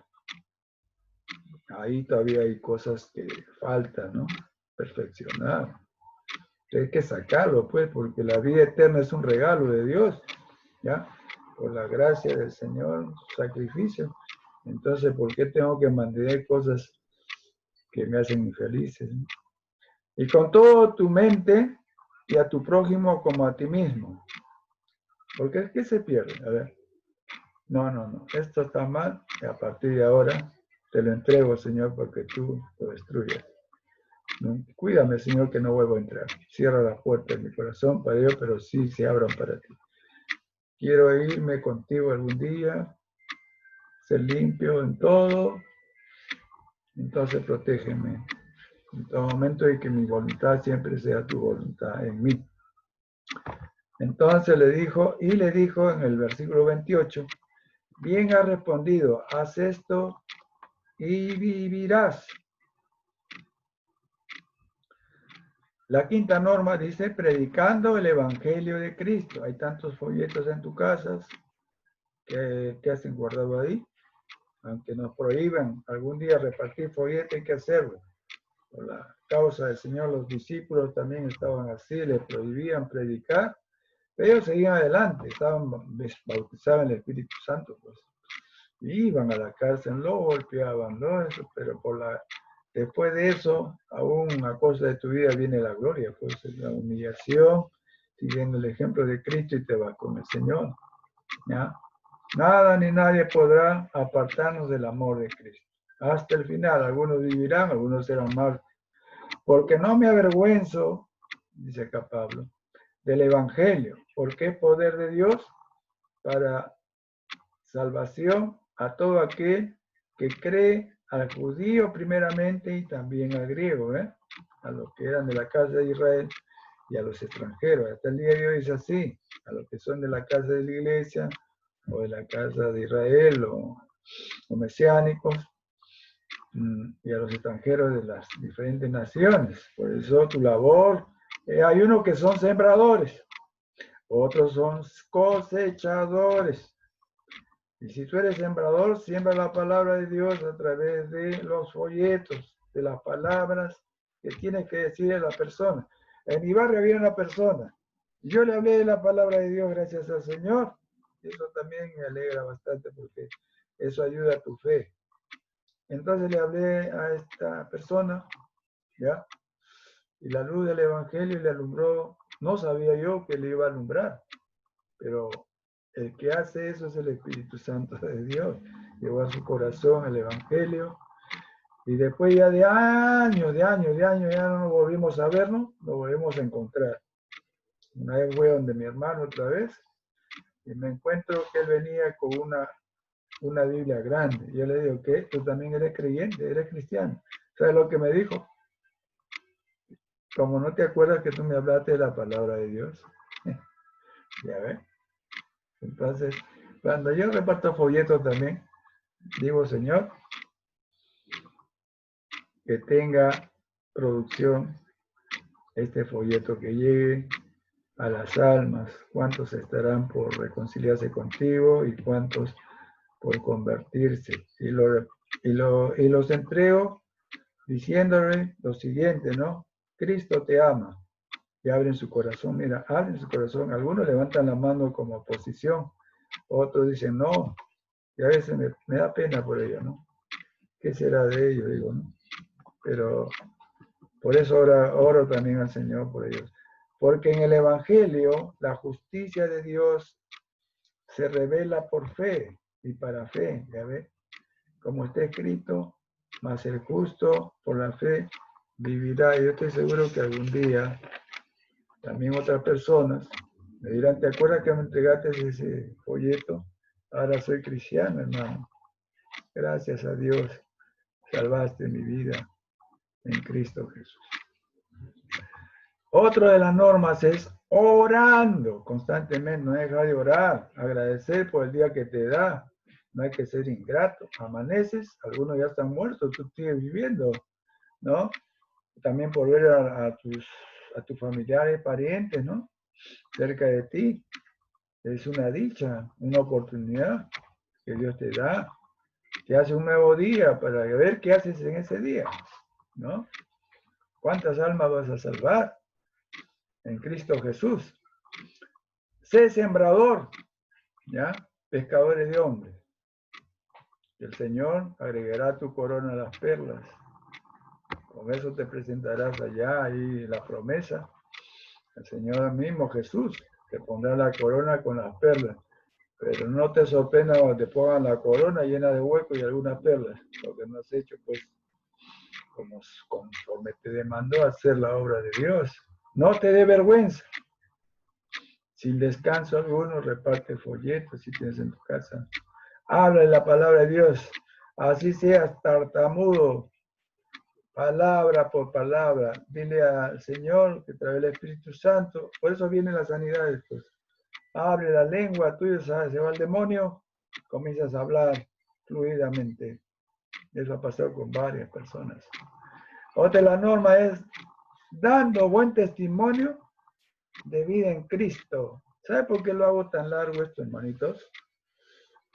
Ahí todavía hay cosas que faltan, ¿no? Perfeccionar. Hay que sacarlo, pues, porque la vida eterna es un regalo de Dios, ¿ya? Por la gracia del Señor, sacrificio. Entonces, ¿por qué tengo que mantener cosas que me hacen infelices, ¿no? Y con toda tu mente y a tu prójimo como a ti mismo. Porque ¿qué se pierde? A ver. No. Esto está mal y a partir de ahora te lo entrego, Señor, porque tú lo destruyes. ¿No? Cuídame, Señor, que no vuelvo a entrar. Cierra la puerta de mi corazón para ellos, pero sí se abran para ti. Quiero irme contigo algún día, ser limpio en todo. Entonces protégeme en todo momento y que mi voluntad siempre sea tu voluntad en mí. Entonces le dijo en el versículo 28, bien has respondido, haz esto y vivirás. La quinta norma dice, predicando el Evangelio de Cristo. Hay tantos folletos en tu casa que hacen guardado ahí. Aunque nos prohíban algún día repartir folletos, hay que hacerlo. Por la causa del Señor, los discípulos también estaban así, les prohibían predicar. Pero ellos seguían adelante, estaban bautizados en el Espíritu Santo. Pues. Y iban a la cárcel, lo golpeaban, ¿no? Eso, pero después de eso, aún a cosa de tu vida viene la gloria, pues la humillación, siguiendo el ejemplo de Cristo y te vas con el Señor. ¿Ya? Nada ni nadie podrá apartarnos del amor de Cristo. Hasta el final, algunos vivirán, algunos serán mal. Porque no me avergüenzo, dice acá Pablo, del Evangelio, porque es poder de Dios para salvación a todo aquel que cree, al judío primeramente y también al griego, a los que eran de la casa de Israel y a los extranjeros. Hasta el día de hoy es así, a los que son de la casa de la iglesia o de la casa de Israel o mesiánicos y a los extranjeros de las diferentes naciones. Por eso tu labor, hay unos que son sembradores, otros son cosechadores. Y si tú eres sembrador, siembra la palabra de Dios a través de los folletos, de las palabras que tienes que decir a la persona. En mi barrio había una persona, y yo le hablé de la palabra de Dios gracias al Señor. Y eso también me alegra bastante porque eso ayuda a tu fe. Entonces le hablé a esta persona, ¿ya? Y la luz del Evangelio le alumbró. No sabía yo que le iba a alumbrar, pero el que hace eso es el Espíritu Santo de Dios. Llevó a su corazón el Evangelio. Y después ya de años, ya no nos volvimos a vernos, nos volvimos a encontrar. Una vez fue donde mi hermano otra vez, y me encuentro que él venía con una Biblia grande. Y yo le digo, ¿qué? ¿Tú también eres creyente? ¿Eres cristiano? ¿Sabes lo que me dijo? Como no te acuerdas que tú me hablaste de la palabra de Dios. Ya ves. Entonces, cuando yo reparto folletos también, digo, Señor, que tenga producción este folleto, que llegue a las almas. ¿Cuántos estarán por reconciliarse contigo y cuántos por convertirse? Y los entrego diciéndole lo siguiente, ¿no? Cristo te ama. Y abren su corazón, mira, abren su corazón. Algunos levantan la mano como oposición, otros dicen no, y a veces me da pena por ellos, ¿no? ¿Qué será de ellos? Digo, ¿no? Pero por eso oro también al Señor por ellos. Porque en el Evangelio la justicia de Dios se revela por fe y para fe, ¿ya ves? Como está escrito, mas el justo por la fe vivirá. Y yo estoy seguro que algún día también otras personas me dirán, ¿te acuerdas que me entregaste ese folleto? Ahora soy cristiano, hermano. Gracias a Dios, salvaste mi vida en Cristo Jesús. Otra de las normas es orando constantemente, no dejar de orar, agradecer por el día que te da, no hay que ser ingrato. Amaneces, algunos ya están muertos, tú sigues viviendo, ¿no? También por ver a tus familiares, parientes, ¿no? Cerca de ti. Es una dicha, una oportunidad que Dios te da. Te hace un nuevo día para ver qué haces en ese día, ¿no? ¿Cuántas almas vas a salvar en Cristo Jesús? Sé sembrador, ¿ya? Pescadores de hombres. El Señor agregará tu corona a las perlas. Con eso te presentarás allá, ahí la promesa. El Señor mismo, Jesús, te pondrá la corona con las perlas. Pero no te sorprenda cuando te pongan la corona llena de huecos y algunas perlas, porque no has hecho, pues, conforme te demandó hacer la obra de Dios. No te dé vergüenza. Sin descanso alguno, reparte folletos si tienes en tu casa. Habla la palabra de Dios. Así seas tartamudo, palabra por palabra. Dile al Señor que trae el Espíritu Santo. Por eso vienen las sanidades, pues. Abre la lengua tuya, se va el demonio, comienzas a hablar fluidamente. Eso ha pasado con varias personas. Otra, la norma es dando buen testimonio de vida en Cristo. ¿Sabe por qué lo hago tan largo esto, hermanitos?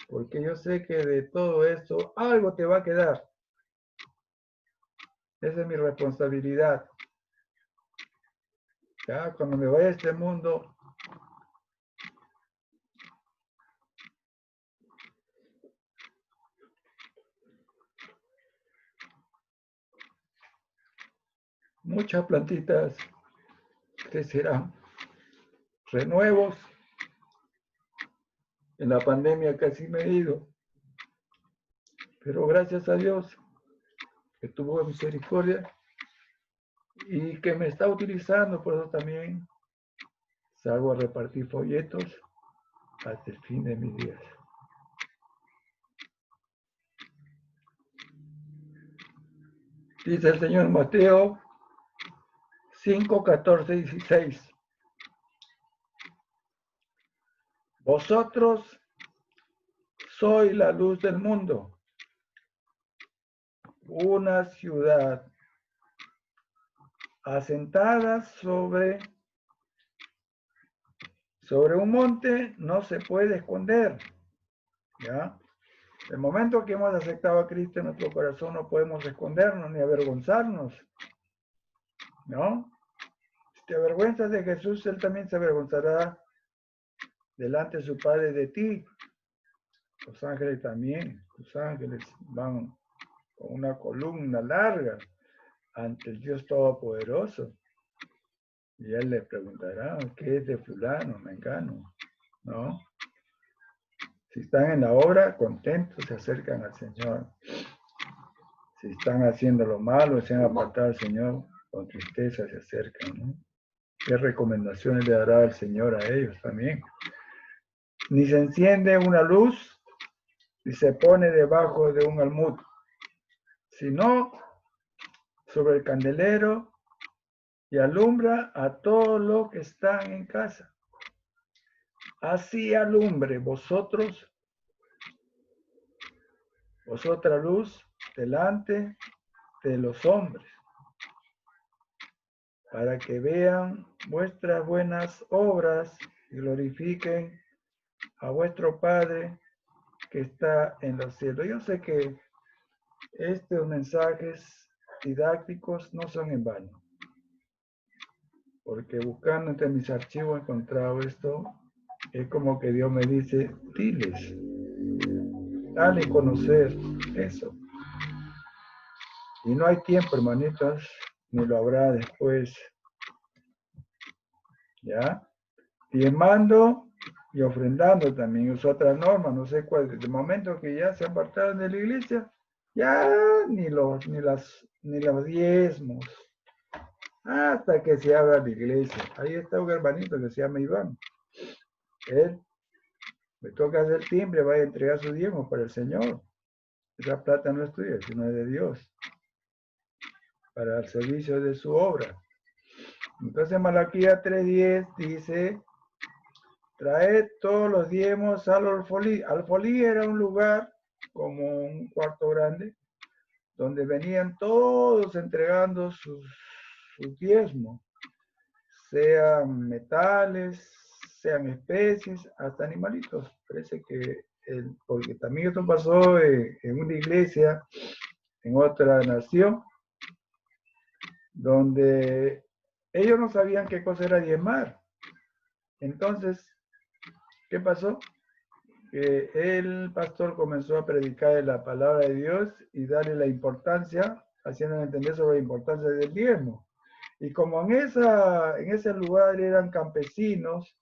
Porque yo sé que de todo esto algo te va a quedar. Esa es mi responsabilidad. Ya, cuando me vaya a este mundo, muchas plantitas crecerán. Renuevos. En la pandemia casi me he ido. Pero gracias a Dios que tuvo misericordia y que me está utilizando, por eso también salgo a repartir folletos hasta el fin de mis días. Dice el Señor Mateo 5, 14, 16. Vosotros sois la luz del mundo. Una ciudad asentada sobre un monte no se puede esconder. ¿Ya? El momento que hemos aceptado a Cristo en nuestro corazón no podemos escondernos ni avergonzarnos. ¿No? Si te avergüenzas de Jesús, Él también se avergonzará delante de su Padre de ti. Los ángeles también. Los ángeles van con una columna larga ante el Dios Todopoderoso. Y Él le preguntará, ¿qué es de fulano, mengano? ¿No? Si están en la obra, contentos, se acercan al Señor. Si están haciendo lo malo, se han apartado al Señor, con tristeza se acercan, ¿no? ¿Qué recomendaciones le dará el Señor a ellos también? Ni se enciende una luz y se pone debajo de un almud, sino sobre el candelero y alumbra a todos los que están en casa. Así alumbre vosotras luz delante de los hombres, para que vean vuestras buenas obras y glorifiquen a vuestro Padre que está en los cielos. Yo sé que estos mensajes didácticos no son en vano, porque buscando entre mis archivos he encontrado esto. Es como que Dios me dice, diles, dale a conocer eso. Y no hay tiempo, hermanitas, ni lo habrá después. ¿Ya? Diezmando y ofrendando también es otra norma, no sé cuál. Desde el momento que ya se apartaron de la iglesia, ya ni los diezmos. Hasta que se abra la iglesia. Ahí está un hermanito que se llama Iván. Él me toca hacer timbre, va a entregar su diezmo para el Señor. Esa plata no es tuya, sino es de Dios. Para el servicio de su obra. Entonces Malaquías 3:10 dice, traed todos los diezmos al alfolí. Alfolí era un lugar como un cuarto grande, donde venían todos entregando sus diezmos, sean metales, sean especies, hasta animalitos. Parece que, porque también esto pasó en una iglesia, en otra nación, donde ellos no sabían qué cosa era diezmar. Entonces, ¿qué pasó? Que el pastor comenzó a predicar la palabra de Dios y darle la importancia, haciendo entender sobre la importancia del diezmo. Y como en ese lugar eran campesinos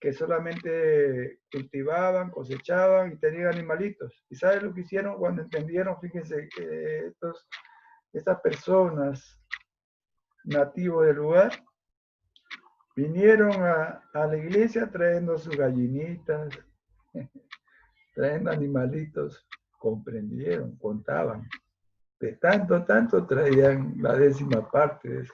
que solamente cultivaban, cosechaban y tenían animalitos. ¿Y saben lo que hicieron cuando entendieron? Fíjense que estas personas nativos del lugar vinieron a la iglesia trayendo sus gallinitas, trayendo animalitos, comprendieron, contaban. De tanto traían la 10ª parte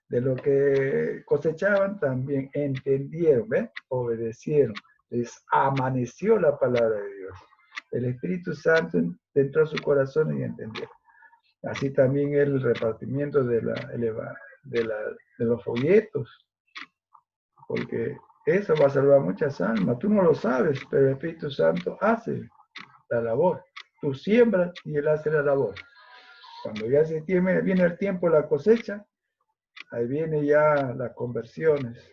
de lo que cosechaban, también entendieron, ¿ven? Obedecieron, les amaneció la palabra de Dios. El Espíritu Santo entró a su corazón y entendieron. Así también el repartimiento de los folletos, porque eso va a salvar muchas almas. Tú no lo sabes, pero el Espíritu Santo hace la labor. Tú siembras y Él hace la labor. Cuando ya viene el tiempo de la cosecha, ahí viene ya las conversiones.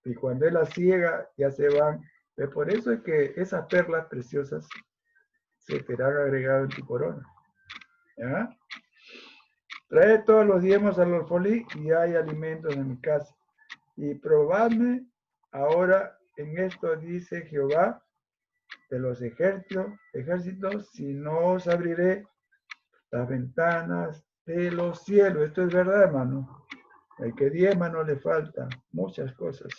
Y cuando Él las ciega, ya se van. Pues por eso es que esas perlas preciosas se te han agregado en tu corona. ¿Ya? Trae todos los diezmos al alfolí y hay alimentos en mi casa. Y probadme ahora en esto, dice Jehová de los ejércitos, si no os abriré las ventanas de los cielos. Esto es verdad, hermano. El que diezma no le falta muchas cosas.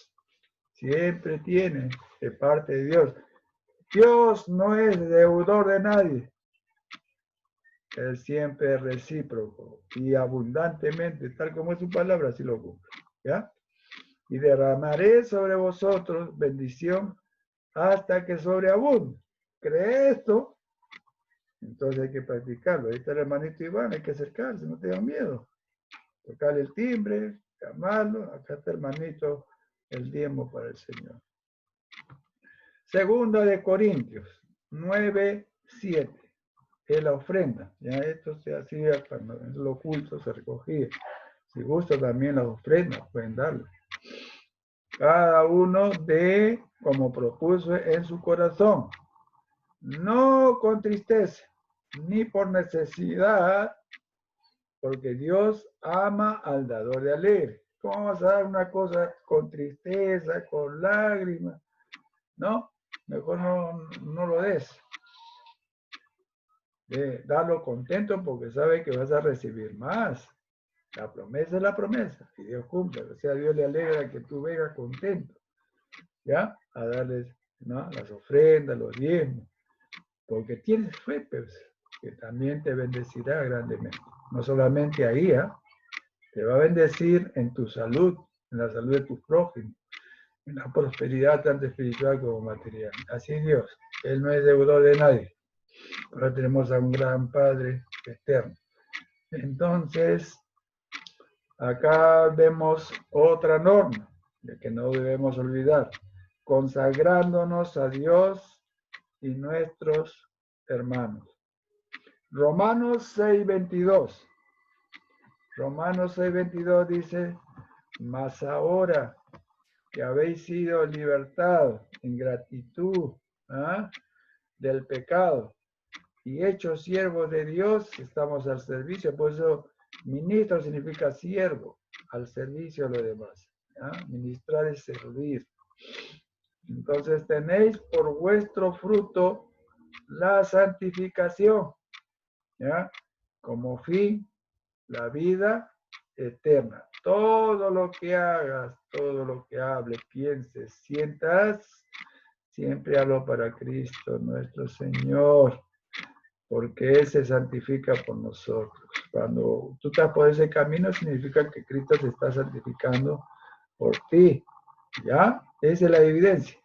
Siempre tiene de parte de Dios. Dios no es deudor de nadie. Él siempre es recíproco y abundantemente, tal como es su palabra, así lo cumple. ¿Ya? Y derramaré sobre vosotros bendición hasta que sobreabunde. ¿Cree esto? Entonces hay que practicarlo. Ahí está el hermanito Iván, hay que acercarse, no tengan miedo. Tocarle el timbre, llamarlo. Acá está hermanito, el diezmo para el Señor. Segunda de Corintios 9:7. Es la ofrenda. Ya esto se hacía cuando en lo oculto se recogía. Si gusta también las ofrendas, pueden darlo. Cada uno de como propuso en su corazón. No con tristeza, ni por necesidad, porque Dios ama al dador de alegre. ¿Cómo vas a dar una cosa con tristeza, con lágrimas? No, mejor no lo des. Dalo contento porque sabe que vas a recibir más. La promesa es la promesa y Dios cumple. O sea, Dios le alegra que tú vengas contento, ¿ya? A darles, ¿no?, las ofrendas, los diezmos. Porque tienes fe, pues, que también te bendecirá grandemente. No solamente ahí, ¿eh? Te va a bendecir en tu salud, en la salud de tus prójimos, en la prosperidad tanto espiritual como material. Así es Dios. Él no es deudor de nadie. Ahora tenemos a un gran Padre eterno. Entonces, acá vemos otra norma de que no debemos olvidar. Consagrándonos a Dios y nuestros hermanos. Romanos 6:22. Romanos 6:22 dice, mas ahora que habéis sido libertados en gratitud del pecado y hechos siervos de Dios, estamos al servicio. Por eso ministro significa siervo, al servicio de los demás. Ministrar es servir. Entonces tenéis por vuestro fruto la santificación, ¿ya?, como fin la vida eterna. Todo lo que hagas, todo lo que hables, pienses, sientas, siempre hablo para Cristo nuestro Señor, porque Él se santifica por nosotros. Cuando tú estás por ese camino, significa que Cristo se está santificando por ti, ¿ya? Esa es la evidencia.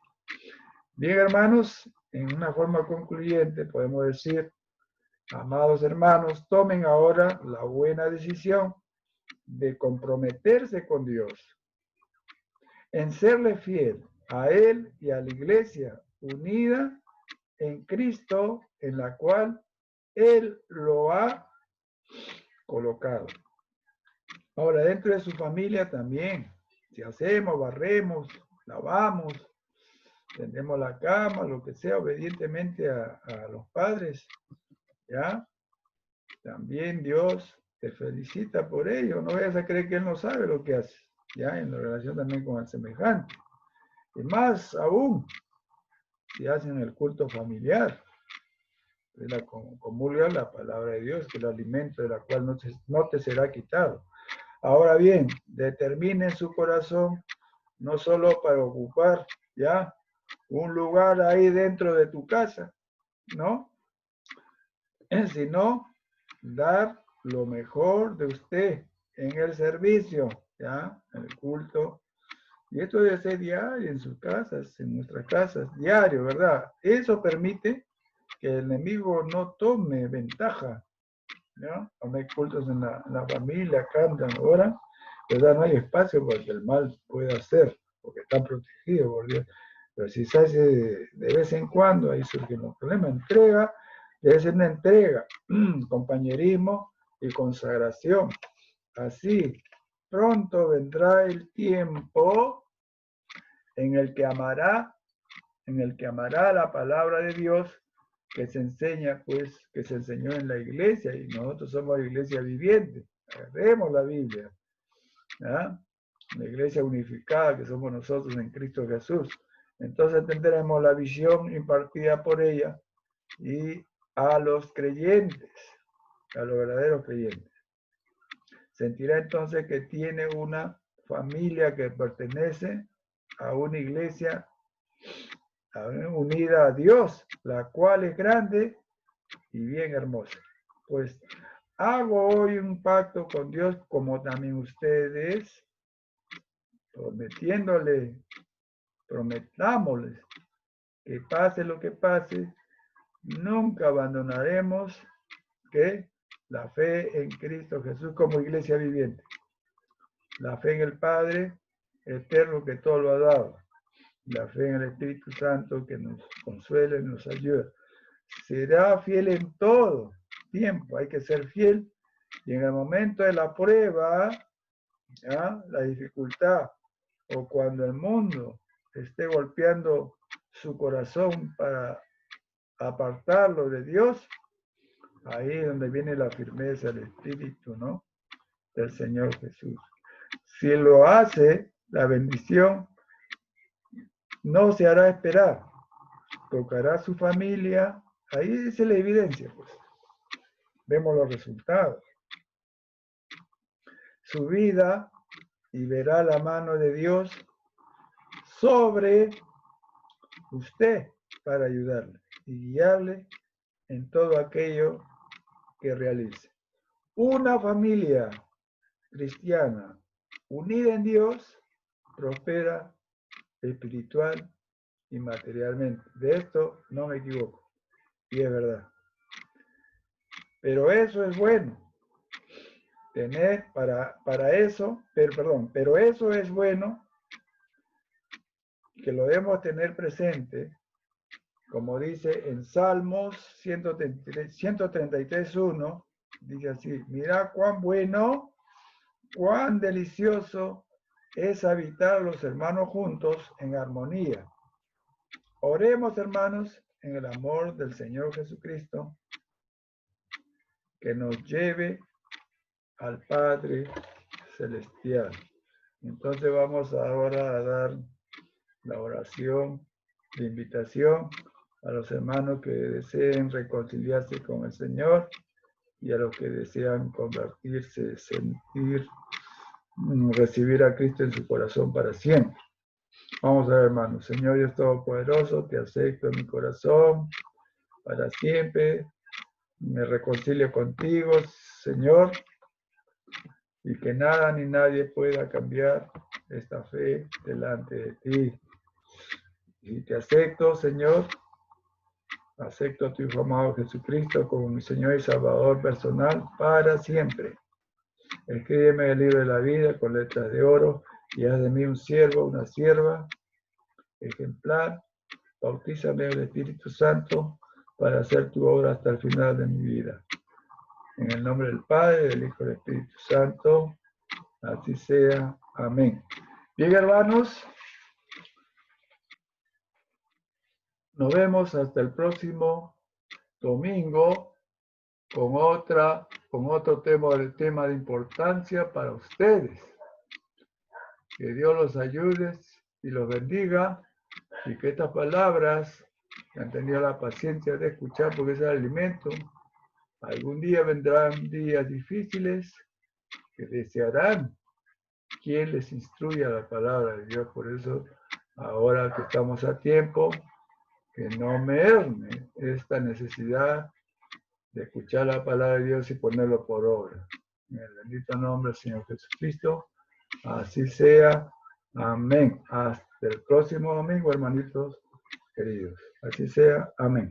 Bien, hermanos, en una forma concluyente podemos decir, amados hermanos, tomen ahora la buena decisión de comprometerse con Dios, en serle fiel a Él y a la iglesia unida en Cristo, en la cual Él lo ha colocado. Ahora, dentro de su familia también, si hacemos, barremos, lavamos, tendemos la cama, lo que sea, obedientemente a los padres, ¿ya? También Dios te felicita por ello. No vayas a creer que Él no sabe lo que hace, ¿ya? En la relación también con el semejante. Y más aún, si hacen el culto familiar, comulgan la palabra de Dios, que el alimento de la cual no te será quitado. Ahora bien, determine su corazón, no solo para ocupar, ¿ya?, un lugar ahí dentro de tu casa, ¿no?, sino dar lo mejor de usted en el servicio, ¿ya?, en el culto. Y esto debe ser diario en sus casas, en nuestras casas, diario, ¿verdad? Eso permite que el enemigo no tome ventaja, ¿no? Cuando hay cultos en la familia, cantan, oran, ¿verdad? No hay espacio para que el mal pueda hacer, porque están protegidos por Dios. Pero si se hace de vez en cuando, ahí surgen los problemas. Entrega, debe ser una entrega, compañerismo y consagración. Así, pronto vendrá el tiempo en el que amará la palabra de Dios que se enseña, pues, que se enseñó en la iglesia, y nosotros somos la iglesia viviente. Agarremos la Biblia, ¿ya?, la iglesia unificada que somos nosotros en Cristo Jesús. Entonces tendremos la visión impartida por ella y a los creyentes, a los verdaderos creyentes. Sentirá entonces que tiene una familia que pertenece a una iglesia unida a Dios, la cual es grande y bien hermosa. Pues hago hoy un pacto con Dios, como también ustedes, prometámosles que pase lo que pase, nunca abandonaremos la fe en Cristo Jesús como iglesia viviente. La fe en el Padre eterno que todo lo ha dado. La fe en el Espíritu Santo que nos consuela y nos ayuda. Será fiel en todo tiempo. Hay que ser fiel. Y en el momento de la prueba, ¿ya?, la dificultad, o cuando el mundo esté golpeando su corazón para apartarlo de Dios, ahí es donde viene la firmeza del Espíritu, ¿no?, del Señor Jesús. Si lo hace, la bendición no se hará esperar. Tocará a su familia. Ahí dice la evidencia, pues. Vemos los resultados. Su vida, y verá la mano de Dios sobre usted para ayudarle y guiarle en todo aquello que realice. Una familia cristiana unida en Dios prospera espiritual y materialmente. De esto no me equivoco, y es verdad. Pero eso es bueno. Pero eso es bueno que lo debemos tener presente, como dice en Salmos 133:1, dice así: mira cuán bueno, cuán delicioso es habitar los hermanos juntos en armonía. Oremos, hermanos, en el amor del Señor Jesucristo, que nos lleve al Padre Celestial. Entonces vamos ahora a dar la oración de invitación a los hermanos que deseen reconciliarse con el Señor y a los que desean convertirse, recibir a Cristo en su corazón para siempre. Vamos a ver, hermanos. Señor Dios Todopoderoso, te acepto en mi corazón para siempre. Me reconcilio contigo, Señor, y que nada ni nadie pueda cambiar esta fe delante de ti. Y te acepto, Señor, acepto a tu Hijo amado Jesucristo como mi Señor y Salvador personal para siempre. Escríbeme el libro de la vida con letras de oro y haz de mí un siervo, una sierva ejemplar. Bautízame en el Espíritu Santo para hacer tu obra hasta el final de mi vida. En el nombre del Padre, del Hijo y del Espíritu Santo, así sea. Amén. Bien, hermanos, nos vemos hasta el próximo domingo con otro tema de importancia para ustedes. Que Dios los ayude y los bendiga y que estas palabras que han tenido la paciencia de escuchar porque es el alimento, algún día vendrán días difíciles que desearán quien les instruya la palabra de Dios. Por eso, ahora que estamos a tiempo, que no merme esta necesidad de escuchar la palabra de Dios y ponerlo por obra. En el bendito nombre del Señor Jesucristo, así sea. Amén. Hasta el próximo domingo, hermanitos queridos. Así sea. Amén.